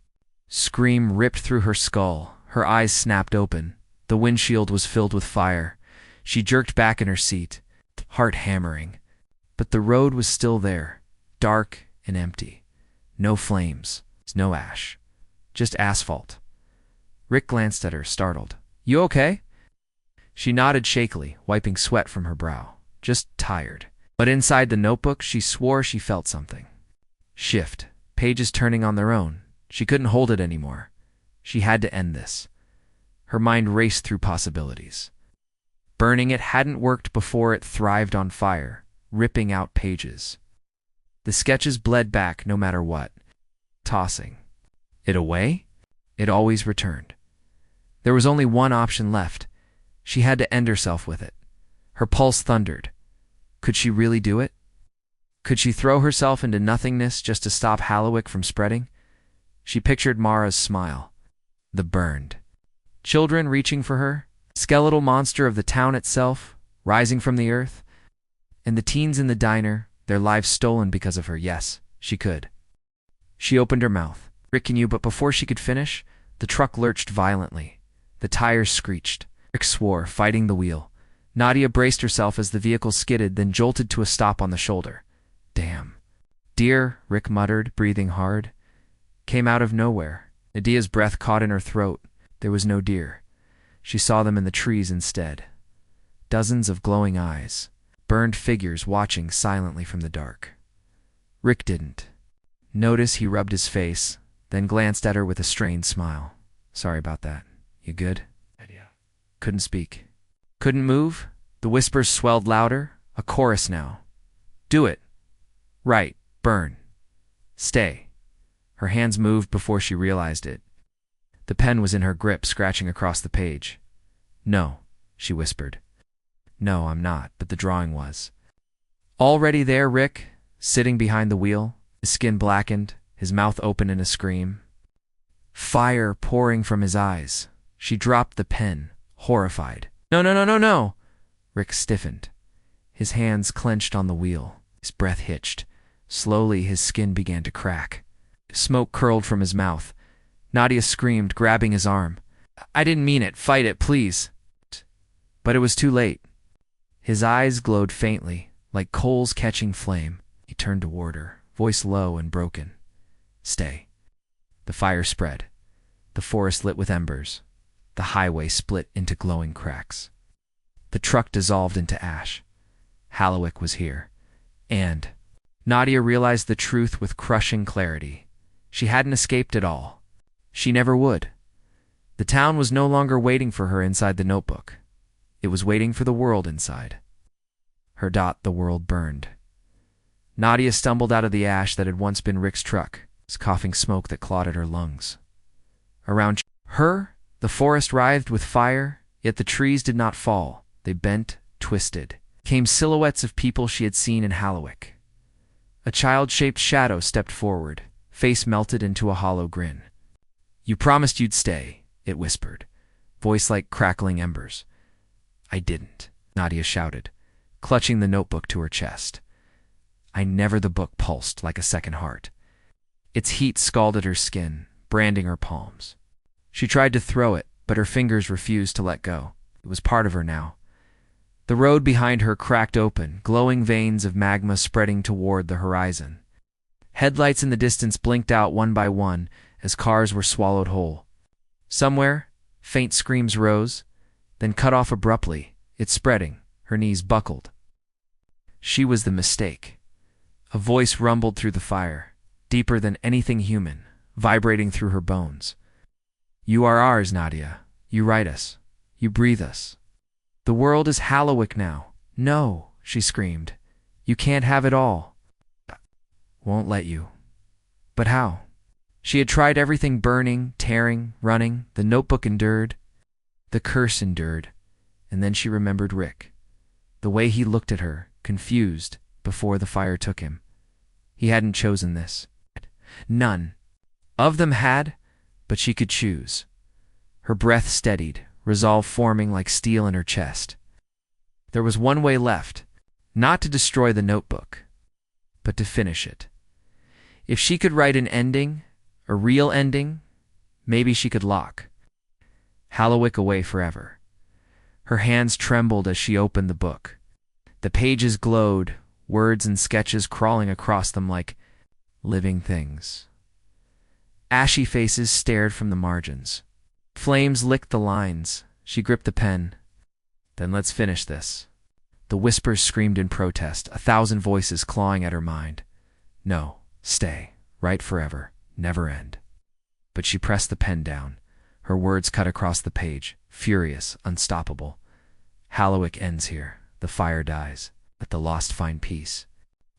Scream ripped through her skull, her eyes snapped open. The windshield was filled with fire. She jerked back in her seat, heart hammering. But the road was still there, dark and empty. No flames, no ash, just asphalt. Rick glanced at her, startled. You okay? She nodded shakily, wiping sweat from her brow. Just tired. But inside the notebook, she swore she felt something. Shift, pages turning on their own. She couldn't hold it anymore. She had to end this. Her mind raced through possibilities. Burning it hadn't worked before it thrived on fire, ripping out pages. The sketches bled back no matter what. Tossing it away? It always returned. There was only one option left. She had to end herself with it. Her pulse thundered. Could she really do it? Could she throw herself into nothingness just to stop Halewick from spreading? She pictured Mara's smile. The burned. Children reaching for her, skeletal monster of the town itself, rising from the earth. And the teens in the diner, their lives stolen because of her. Yes, she could. She opened her mouth. Rick, can you? But before she could finish, the truck lurched violently. The tires screeched. Rick swore, fighting the wheel. Nadia braced herself as the vehicle skidded, then jolted to a stop on the shoulder. Damn. Deer, Rick muttered, breathing hard. Came out of nowhere. Nadia's breath caught in her throat. There was no deer. She saw them in the trees instead. Dozens of glowing eyes. Burned figures watching silently from the dark. Rick didn't. Notice he rubbed his face, then glanced at her with a strained smile. Sorry about that. You good? Nadia. Couldn't speak. Couldn't move? The whispers swelled louder, a chorus now. Do it. Right. Burn. Stay. Her hands moved before she realized it. The pen was in her grip, scratching across the page. No, she whispered. No, I'm not, but the drawing was. Already there, Rick, sitting behind the wheel, his skin blackened, his mouth open in a scream. Fire pouring from his eyes. She dropped the pen, horrified. No, no, no, no, no! Rick stiffened. His hands clenched on the wheel. His breath hitched. Slowly, his skin began to crack. Smoke curled from his mouth. Nadia screamed, grabbing his arm. I didn't mean it. Fight it, please. But it was too late. His eyes glowed faintly, like coals catching flame. He turned toward her, voice low and broken. Stay. The fire spread. The forest lit with embers. The highway split into glowing cracks. The truck dissolved into ash. Halewick was here. And Nadia realized the truth with crushing clarity. She hadn't escaped at all. She never would. The town was no longer waiting for her inside the notebook. It was waiting for the world inside. Her the world burned. Nadia stumbled out of the ash that had once been Rick's truck, coughing smoke that clawed at her lungs. Around her, the forest writhed with fire, yet the trees did not fall. They bent, twisted. Came silhouettes of people she had seen in Halewick. A child-shaped shadow stepped forward, face melted into a hollow grin. You promised you'd stay, it whispered, voice like crackling embers. I didn't, Nadia shouted, clutching the notebook to her chest. The book pulsed like a second heart. Its heat scalded her skin, branding her palms. She tried to throw it, but her fingers refused to let go. It was part of her now. The road behind her cracked open, glowing veins of magma spreading toward the horizon. Headlights in the distance blinked out one by one as cars were swallowed whole. Somewhere, faint screams rose, then cut off abruptly, it spreading, her knees buckled. She was the mistake. A voice rumbled through the fire, deeper than anything human, vibrating through her bones. You are ours, Nadia. You write us. You breathe us. The world is Halewick now. No, she screamed. You can't have it all. Won't let you. But how? She had tried everything: burning, tearing, running. The notebook endured. The curse endured. And then she remembered Rick. The way he looked at her, confused, before the fire took him. He hadn't chosen this. None of them had, but she could choose. Her breath steadied, resolve forming like steel in her chest. There was one way left, not to destroy the notebook, but to finish it. If she could write an ending, a real ending, maybe she could lock Halewick away forever. Her hands trembled as she opened the book. The pages glowed, words and sketches crawling across them like living things. Ashy faces stared from the margins. Flames licked the lines. She gripped the pen. Then let's finish this. The whispers screamed in protest, 1,000 voices clawing at her mind. No, stay, write forever, never end. But she pressed the pen down. Her words cut across the page, furious, unstoppable. Halewick ends here. The fire dies. Let the lost find peace.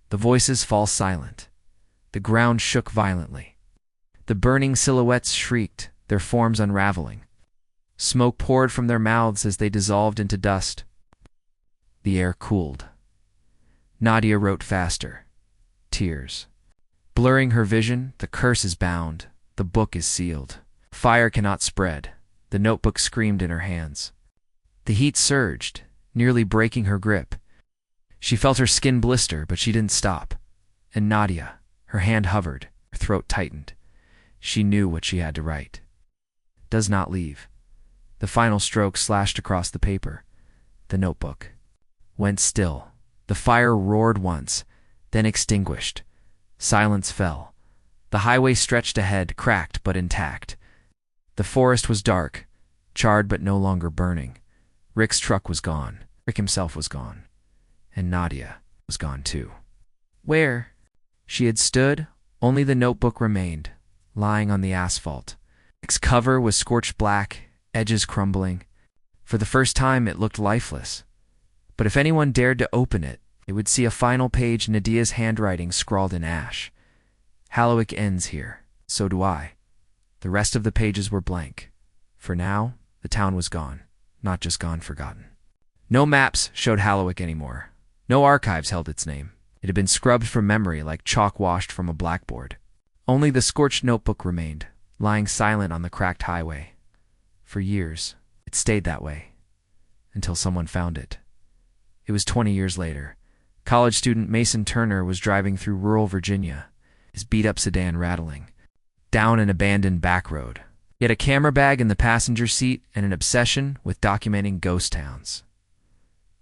The voices fall silent. The ground shook violently. The burning silhouettes shrieked, their forms unraveling. Smoke poured from their mouths as they dissolved into dust. The air cooled. Nadia wrote faster. Tears. Blurring her vision, the curse is bound. The book is sealed. Fire cannot spread. The notebook screamed in her hands. The heat surged, nearly breaking her grip. She felt her skin blister, but she didn't stop. And Nadia, her hand hovered, her throat tightened. She knew what she had to write. Does not leave. The final stroke slashed across the paper. The notebook went still. The fire roared once, then extinguished. Silence fell. The highway stretched ahead, cracked but intact. The forest was dark, charred but no longer burning. Rick's truck was gone. Rick himself was gone. And Nadia was gone too. Where she had stood, only the notebook remained, lying on the asphalt. Its cover was scorched black, edges crumbling. For the first time it looked lifeless. But if anyone dared to open it, it would see a final page, Nadia's handwriting scrawled in ash. Halewick ends here. So do I. The rest of the pages were blank. For now, the town was gone. Not just gone, forgotten. No maps showed Halewick anymore. No archives held its name. It had been scrubbed from memory like chalk washed from a blackboard. Only the scorched notebook remained, lying silent on the cracked highway. For years, it stayed that way. Until someone found it. It was 20 years later. College student Mason Turner was driving through rural Virginia, his beat-up sedan rattling, down an abandoned back road. He had a camera bag in the passenger seat and an obsession with documenting ghost towns.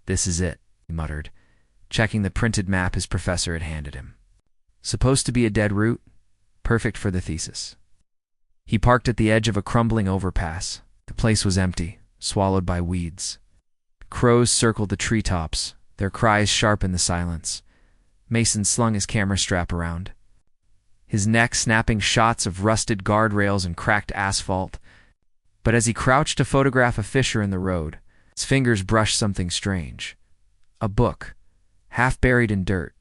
This is it, he muttered, checking the printed map his professor had handed him. Supposed to be a dead route, perfect for the thesis. He parked at the edge of a crumbling overpass. The place was empty, swallowed by weeds. Crows circled the treetops, their cries sharp in the silence. Mason slung his camera strap around, his neck snapping shots of rusted guardrails and cracked asphalt. But as he crouched to photograph a fissure in the road, his fingers brushed something strange. A book, half buried in dirt,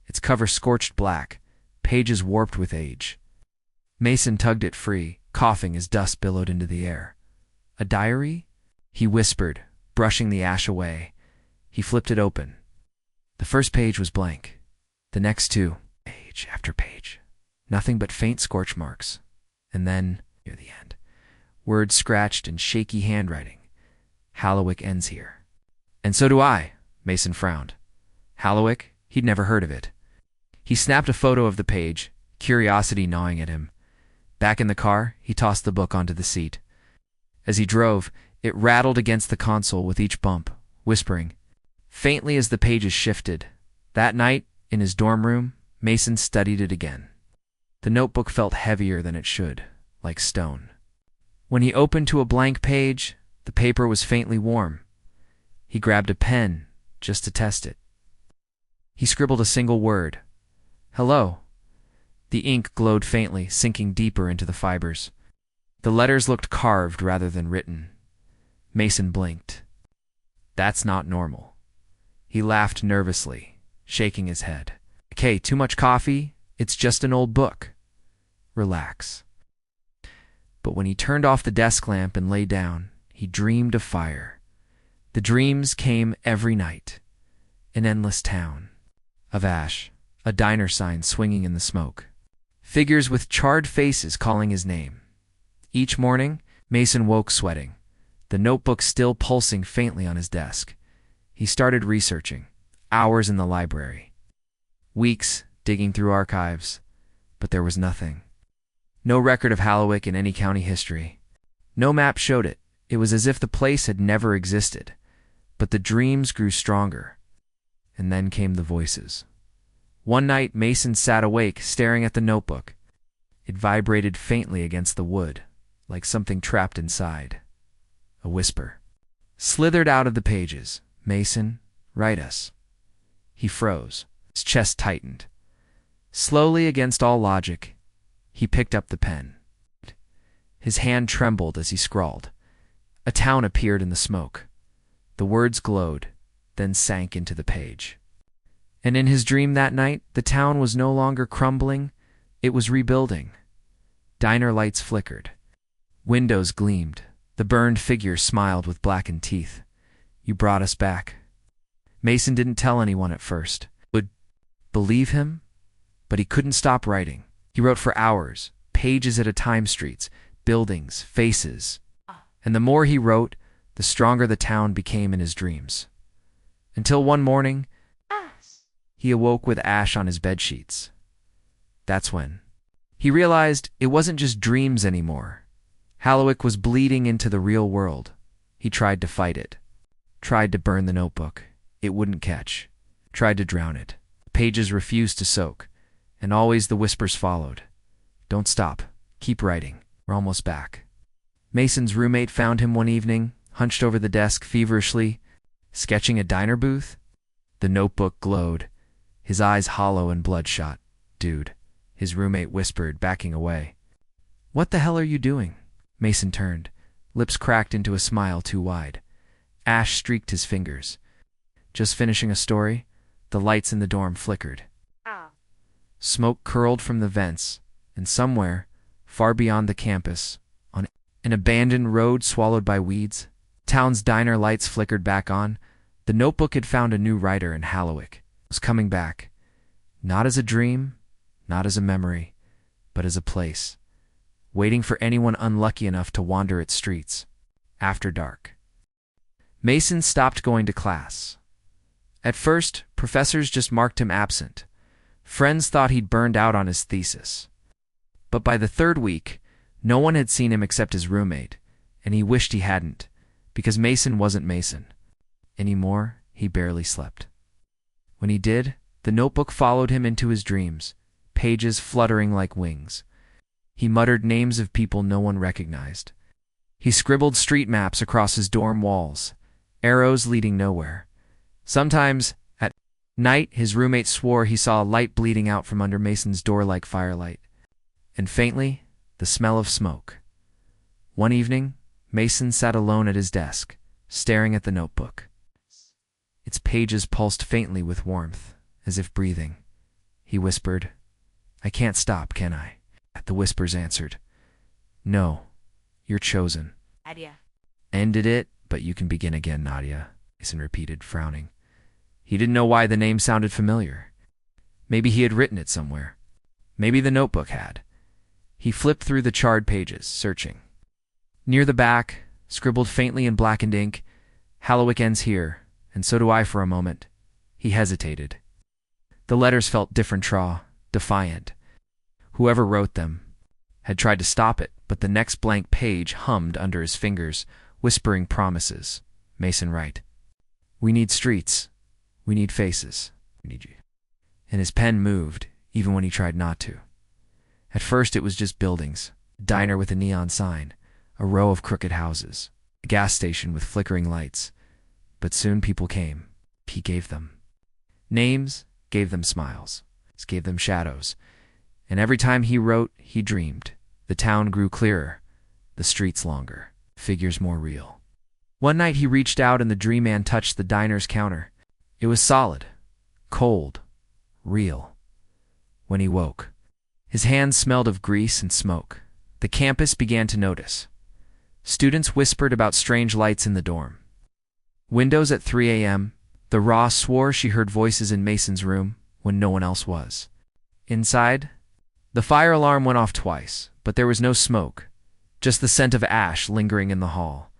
its cover scorched black, pages warped with age. Mason tugged it free, coughing as dust billowed into the air. A diary? He whispered, brushing the ash away. He flipped it open. The first page was blank. The next two, page after page. Nothing but faint scorch marks. And then, near the end, words scratched in shaky handwriting. Halewick ends here. And so do I, Mason frowned. Halewick? He'd never heard of it. He snapped a photo of the page, curiosity gnawing at him. Back in the car, he tossed the book onto the seat. As he drove, it rattled against the console with each bump, whispering, faintly as the pages shifted. That night, in his dorm room, Mason studied it again. The notebook felt heavier than it should, like stone. When he opened to a blank page, the paper was faintly warm. He grabbed a pen, just to test it. He scribbled a single word. "Hello." The ink glowed faintly, sinking deeper into the fibers. The letters looked carved rather than written. Mason blinked. That's not normal. He laughed nervously, shaking his head. "Okay, too much coffee? It's just an old book. Relax." But when he turned off the desk lamp and lay down, he dreamed of fire. The dreams came every night. An endless town. Of ash, a diner sign swinging in the smoke. Figures with charred faces calling his name. Each morning, Mason woke sweating, the notebook still pulsing faintly on his desk. He started researching, hours in the library. Weeks digging through archives, but there was nothing. No record of Halewick in any county history. No map showed it. It was as if the place had never existed. But the dreams grew stronger. And then came the voices. One night, Mason sat awake, staring at the notebook. It vibrated faintly against the wood, like something trapped inside. A whisper slithered out of the pages. "Mason, write us." He froze. His chest tightened. Slowly, against all logic, he picked up the pen. His hand trembled as he scrawled. A town appeared in the smoke. The words glowed, then sank into the page. And in his dream that night, the town was no longer crumbling, it was rebuilding. Diner lights flickered. Windows gleamed. The burned figure smiled with blackened teeth. "You brought us back." Mason didn't tell anyone at first. Would believe him? But he couldn't stop writing. He wrote for hours, pages at a time, streets, buildings, faces. And the more he wrote, the stronger the town became in his dreams. Until one morning, he awoke with ash on his bedsheets. That's when he realized it wasn't just dreams anymore. Halewick was bleeding into the real world. He tried to fight it. Tried to burn the notebook. It wouldn't catch. Tried to drown it. Pages refused to soak. And always the whispers followed. "Don't stop. Keep writing. We're almost back." Mason's roommate found him one evening, hunched over the desk feverishly, sketching a diner booth. The notebook glowed, his eyes hollow and bloodshot. "Dude," his roommate whispered, backing away. "What the hell are you doing?" Mason turned, lips cracked into a smile too wide. Ash streaked his fingers. "Just finishing a story." The lights in the dorm flickered. Smoke curled from the vents, and somewhere, far beyond the campus, on an abandoned road swallowed by weeds, town's diner lights flickered back on. The notebook had found a new writer in Halewick. It was coming back. Not as a dream, not as a memory, but as a place, waiting for anyone unlucky enough to wander its streets, after dark. Mason stopped going to class. At first, professors just marked him absent. Friends thought he'd burned out on his thesis. But by the third week, no one had seen him except his roommate, and he wished he hadn't, because Mason wasn't Mason. Anymore, he barely slept. When he did, the notebook followed him into his dreams, pages fluttering like wings. He muttered names of people no one recognized. He scribbled street maps across his dorm walls, arrows leading nowhere. Sometimes, at night, his roommate swore he saw a light bleeding out from under Mason's door like firelight. And faintly, the smell of smoke. One evening, Mason sat alone at his desk, staring at the notebook. Its pages pulsed faintly with warmth, as if breathing. He whispered, "I can't stop, can I?" The whispers answered, "No, you're chosen." Nadia. "Ended it, but you can begin again, Nadia," Mason repeated, frowning. He didn't know why the name sounded familiar. Maybe he had written it somewhere. Maybe the notebook had. He flipped through the charred pages, searching. Near the back, scribbled faintly in blackened ink, "Halewick ends here, and so do I for a moment." He hesitated. The letters felt different, defiant. Whoever wrote them had tried to stop it, but the next blank page hummed under his fingers, whispering promises. Mason write. "We need streets. We need faces. We need you. And his pen moved, even when he tried not to. At first it was just buildings, a diner with a neon sign, a row of crooked houses, a gas station with flickering lights. But soon people came. He gave them names, gave them smiles, gave them shadows. And every time he wrote, he dreamed. The town grew clearer, the streets longer, figures more real. One night he reached out and the dream man touched the diner's counter. It was solid, cold, real. When he woke, his hands smelled of grease and smoke. The campus began to notice. Students whispered about strange lights in the dorm. Windows at 3 a.m., the Raw swore she heard voices in Mason's room when no one else was. Inside, the fire alarm went off twice, but there was no smoke, just the scent of ash lingering in the hall.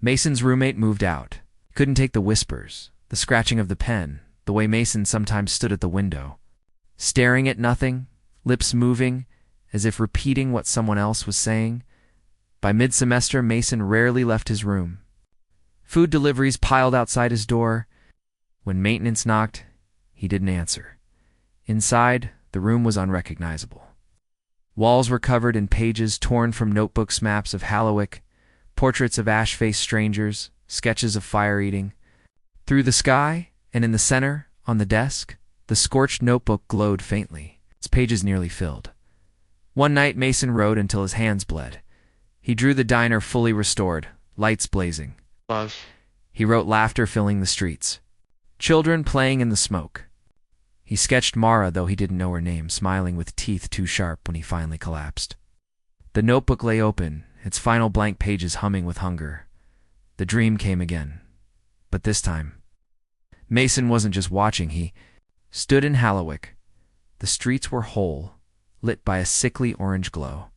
Mason's roommate moved out. He couldn't take the whispers, the scratching of the pen, the way Mason sometimes stood at the window, staring at nothing, lips moving, as if repeating what someone else was saying. By mid-semester, Mason rarely left his room. Food deliveries piled outside his door. When maintenance knocked, he didn't answer. Inside, the room was unrecognizable. Walls were covered in pages torn from notebooks, maps of Halewick, portraits of ash-faced strangers, sketches of fire-eating. Through the sky, and in the center, on the desk, the scorched notebook glowed faintly, its pages nearly filled. One night Mason wrote until his hands bled. He drew the diner fully restored, lights blazing. Love. He wrote laughter filling the streets, children playing in the smoke. He sketched Mara, though he didn't know her name, smiling with teeth too sharp when he finally collapsed. The notebook lay open, its final blank pages humming with hunger. The dream came again. But this time, Mason wasn't just watching, he stood in Halewick. The streets were whole, lit by a sickly orange glow.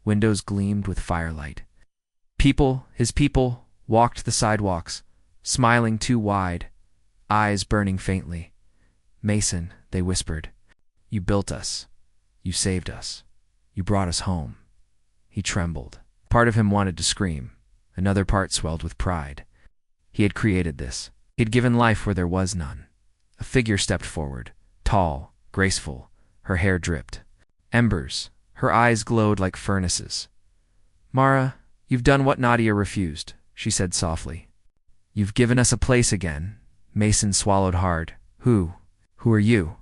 Windows gleamed with firelight. People, his people, walked the sidewalks, smiling too wide, eyes burning faintly. Mason, they whispered, you built us. You saved us. You brought us home. He trembled. Part of him wanted to scream. Another part swelled with pride. He had created this. He had given life where there was none. A figure stepped forward, tall, graceful. Her hair dripped. Embers. Her eyes glowed like furnaces. Mara, you've done what Nadia refused, she said softly. You've given us a place again. Mason swallowed hard. Who are you?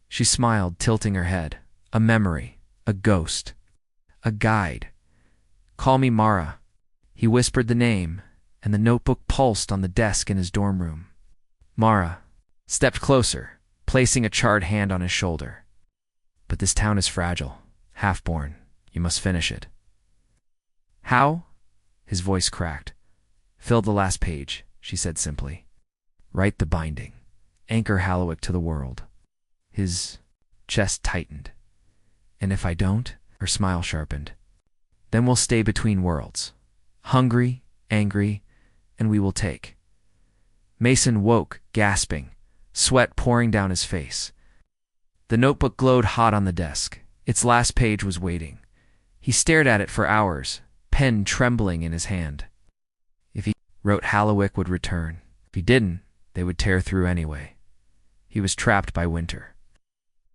She smiled, tilting her head. A memory, a ghost, a guide. Call me Mara. He whispered the name, and the notebook pulsed on the desk in his dorm room. Mara stepped closer, placing a charred hand on his shoulder. But this town is fragile, half-born. You must finish it. How? His voice cracked. Fill the last page, she said simply. Write the binding. Anchor Halewick to the world. His chest tightened. And if I don't, her smile sharpened, then we'll stay between worlds. Hungry, angry, and we will take. Mason woke, gasping, sweat pouring down his face. The notebook glowed hot on the desk. Its last page was waiting. He stared at it for hours, pen trembling in his hand. If he wrote, Halewick would return. If he didn't, they would tear through anyway. He was trapped by winter.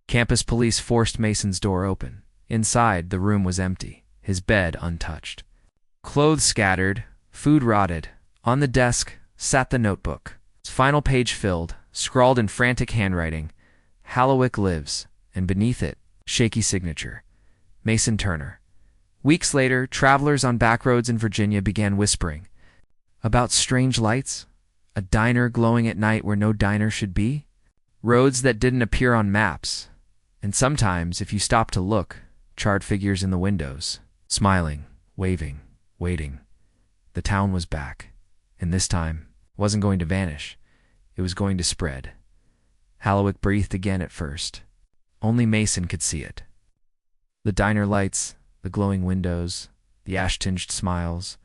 Campus police forced Mason's door open. Inside, the room was empty, his bed untouched. Clothes scattered, food rotted. On the desk sat the notebook, its final page filled, scrawled in frantic handwriting. Halewick lives, and beneath it, shaky signature. Mason Turner. Weeks later, travelers on back roads in Virginia began whispering about strange lights, a diner glowing at night where no diner should be, roads that didn't appear on maps, and sometimes, if you stopped to look, charred figures in the windows, smiling, waving, waiting. The town was back, and this time wasn't going to vanish. It was going to spread. Halewick breathed again at first. Only Mason could see it. The diner lights, the glowing windows, the ash-tinged smiles.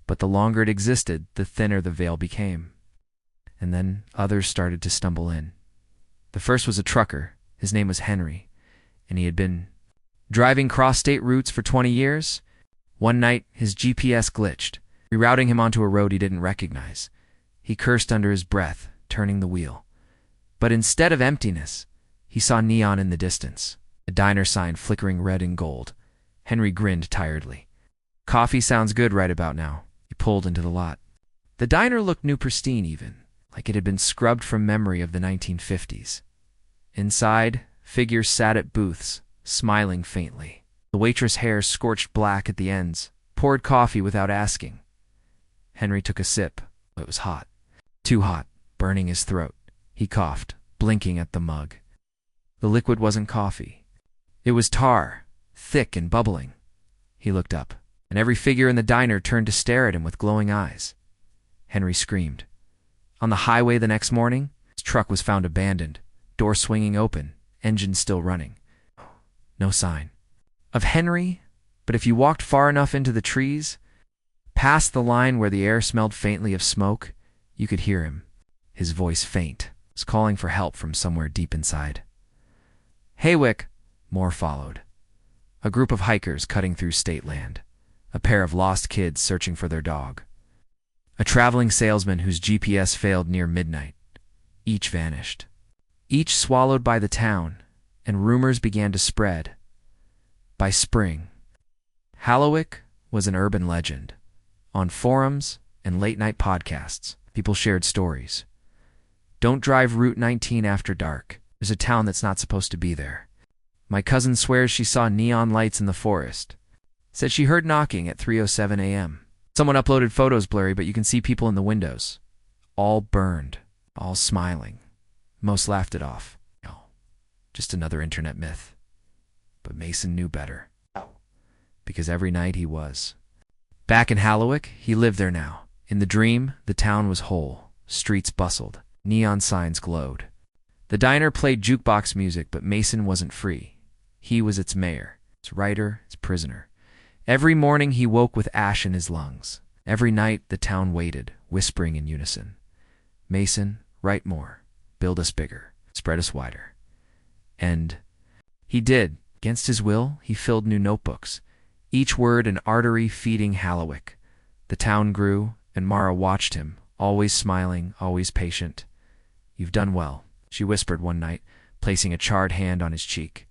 But the longer it existed, the thinner the veil became. And then others started to stumble in. The first was a trucker. His name was Henry, and he had been driving cross-state routes for 20 years. One night, his GPS glitched, rerouting him onto a road he didn't recognize. He cursed under his breath, turning the wheel. But instead of emptiness, he saw neon in the distance, a diner sign flickering red and gold. Henry grinned tiredly. Coffee sounds good right about now. He pulled into the lot. The diner looked new, pristine even, like it had been scrubbed from memory of the 1950s. Inside, figures sat at booths, smiling faintly. The waitress' hair scorched black at the ends, poured coffee without asking. Henry took a sip. It was hot. Too hot, burning his throat. He coughed, blinking at the mug. The liquid wasn't coffee. It was tar, thick and bubbling. He looked up, and every figure in the diner turned to stare at him with glowing eyes. Henry screamed. On the highway the next morning, his truck was found abandoned, door swinging open, engine still running. No sign of Henry, but if you walked far enough into the trees, past the line where the air smelled faintly of smoke, you could hear him. His voice faint, was calling for help from somewhere deep inside. Halewick, more followed. A group of hikers cutting through state land. A pair of lost kids searching for their dog. A traveling salesman whose GPS failed near midnight. Each vanished. Each swallowed by the town, and rumors began to spread. By spring, Halewick was an urban legend. On forums and late-night podcasts, people shared stories. Don't drive Route 19 after dark. There's a town that's not supposed to be there. My cousin swears she saw neon lights in the forest. Said she heard knocking at 3:07 a.m. Someone uploaded photos blurry, but you can see people in the windows. All burned, all smiling. Most laughed it off. Oh, just another internet myth. But Mason knew better. Because every night he was. Back in Halewick, he lived there now. In the dream, the town was whole. Streets bustled. Neon signs glowed. The diner played jukebox music, but Mason wasn't free. He was its mayor, its writer, its prisoner. Every morning he woke with ash in his lungs. Every night the town waited, whispering in unison. Mason, write more. Build us bigger. Spread us wider. And he did. Against his will, he filled new notebooks. Each word an artery feeding Halewick. The town grew, and Mara watched him, always smiling, always patient. You've done well, she whispered one night, placing a charred hand on his cheek.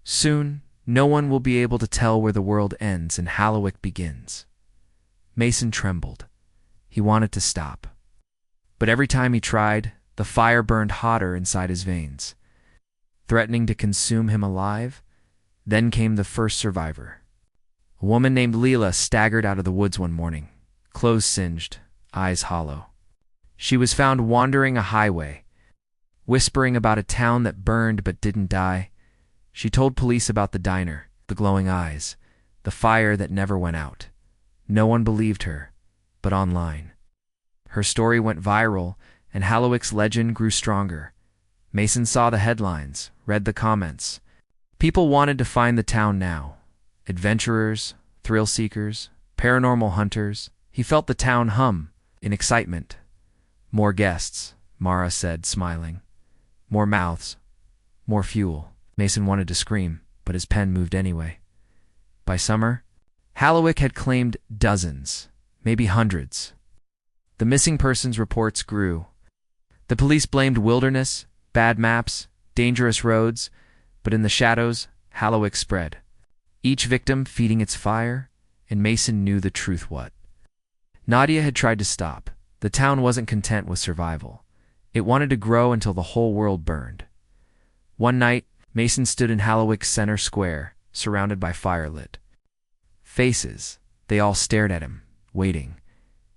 Soon, no one will be able to tell where the world ends and Halewick begins. Mason trembled. He wanted to stop. But every time he tried, the fire burned hotter inside his veins, threatening to consume him alive. Then came the first survivor. A woman named Leela staggered out of the woods one morning, clothes singed, eyes hollow. She was found wandering a highway, whispering about a town that burned but didn't die. She told police about the diner, the glowing eyes, the fire that never went out. No one believed her, but online. Her story went viral, and Halewick's legend grew stronger. Mason saw the headlines, read the comments. People wanted to find the town now. Adventurers, thrill-seekers, paranormal hunters. He felt the town hum in excitement. More guests, Mara said, smiling. More mouths, more fuel. Mason wanted to scream, but his pen moved anyway. By summer, Halewick had claimed dozens, maybe hundreds. The missing persons reports grew. The police blamed wilderness, bad maps, dangerous roads, but in the shadows, Halewick spread. Each victim feeding its fire, and Mason knew the truth what. Nadia had tried to stop. The town wasn't content with survival. It wanted to grow until the whole world burned. One night, Mason stood in Halewick's center square, surrounded by firelit faces. They all stared at him, waiting.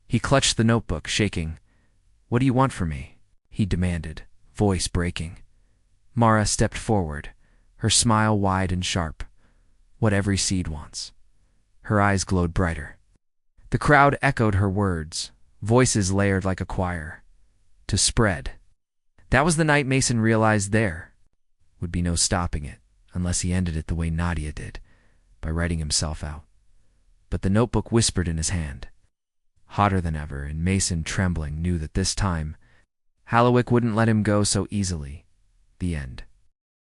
He clutched the notebook, shaking. "What do you want from me?" he demanded, voice breaking. Mara stepped forward, her smile wide and sharp. "What every seed wants." Her eyes glowed brighter. The crowd echoed her words, voices layered like a choir. To spread. That was the night Mason realized there would be no stopping it, unless he ended it the way Nadia did, by writing himself out. But the notebook whispered in his hand. Hotter than ever, and Mason, trembling, knew that this time, Halewick wouldn't let him go so easily. The end.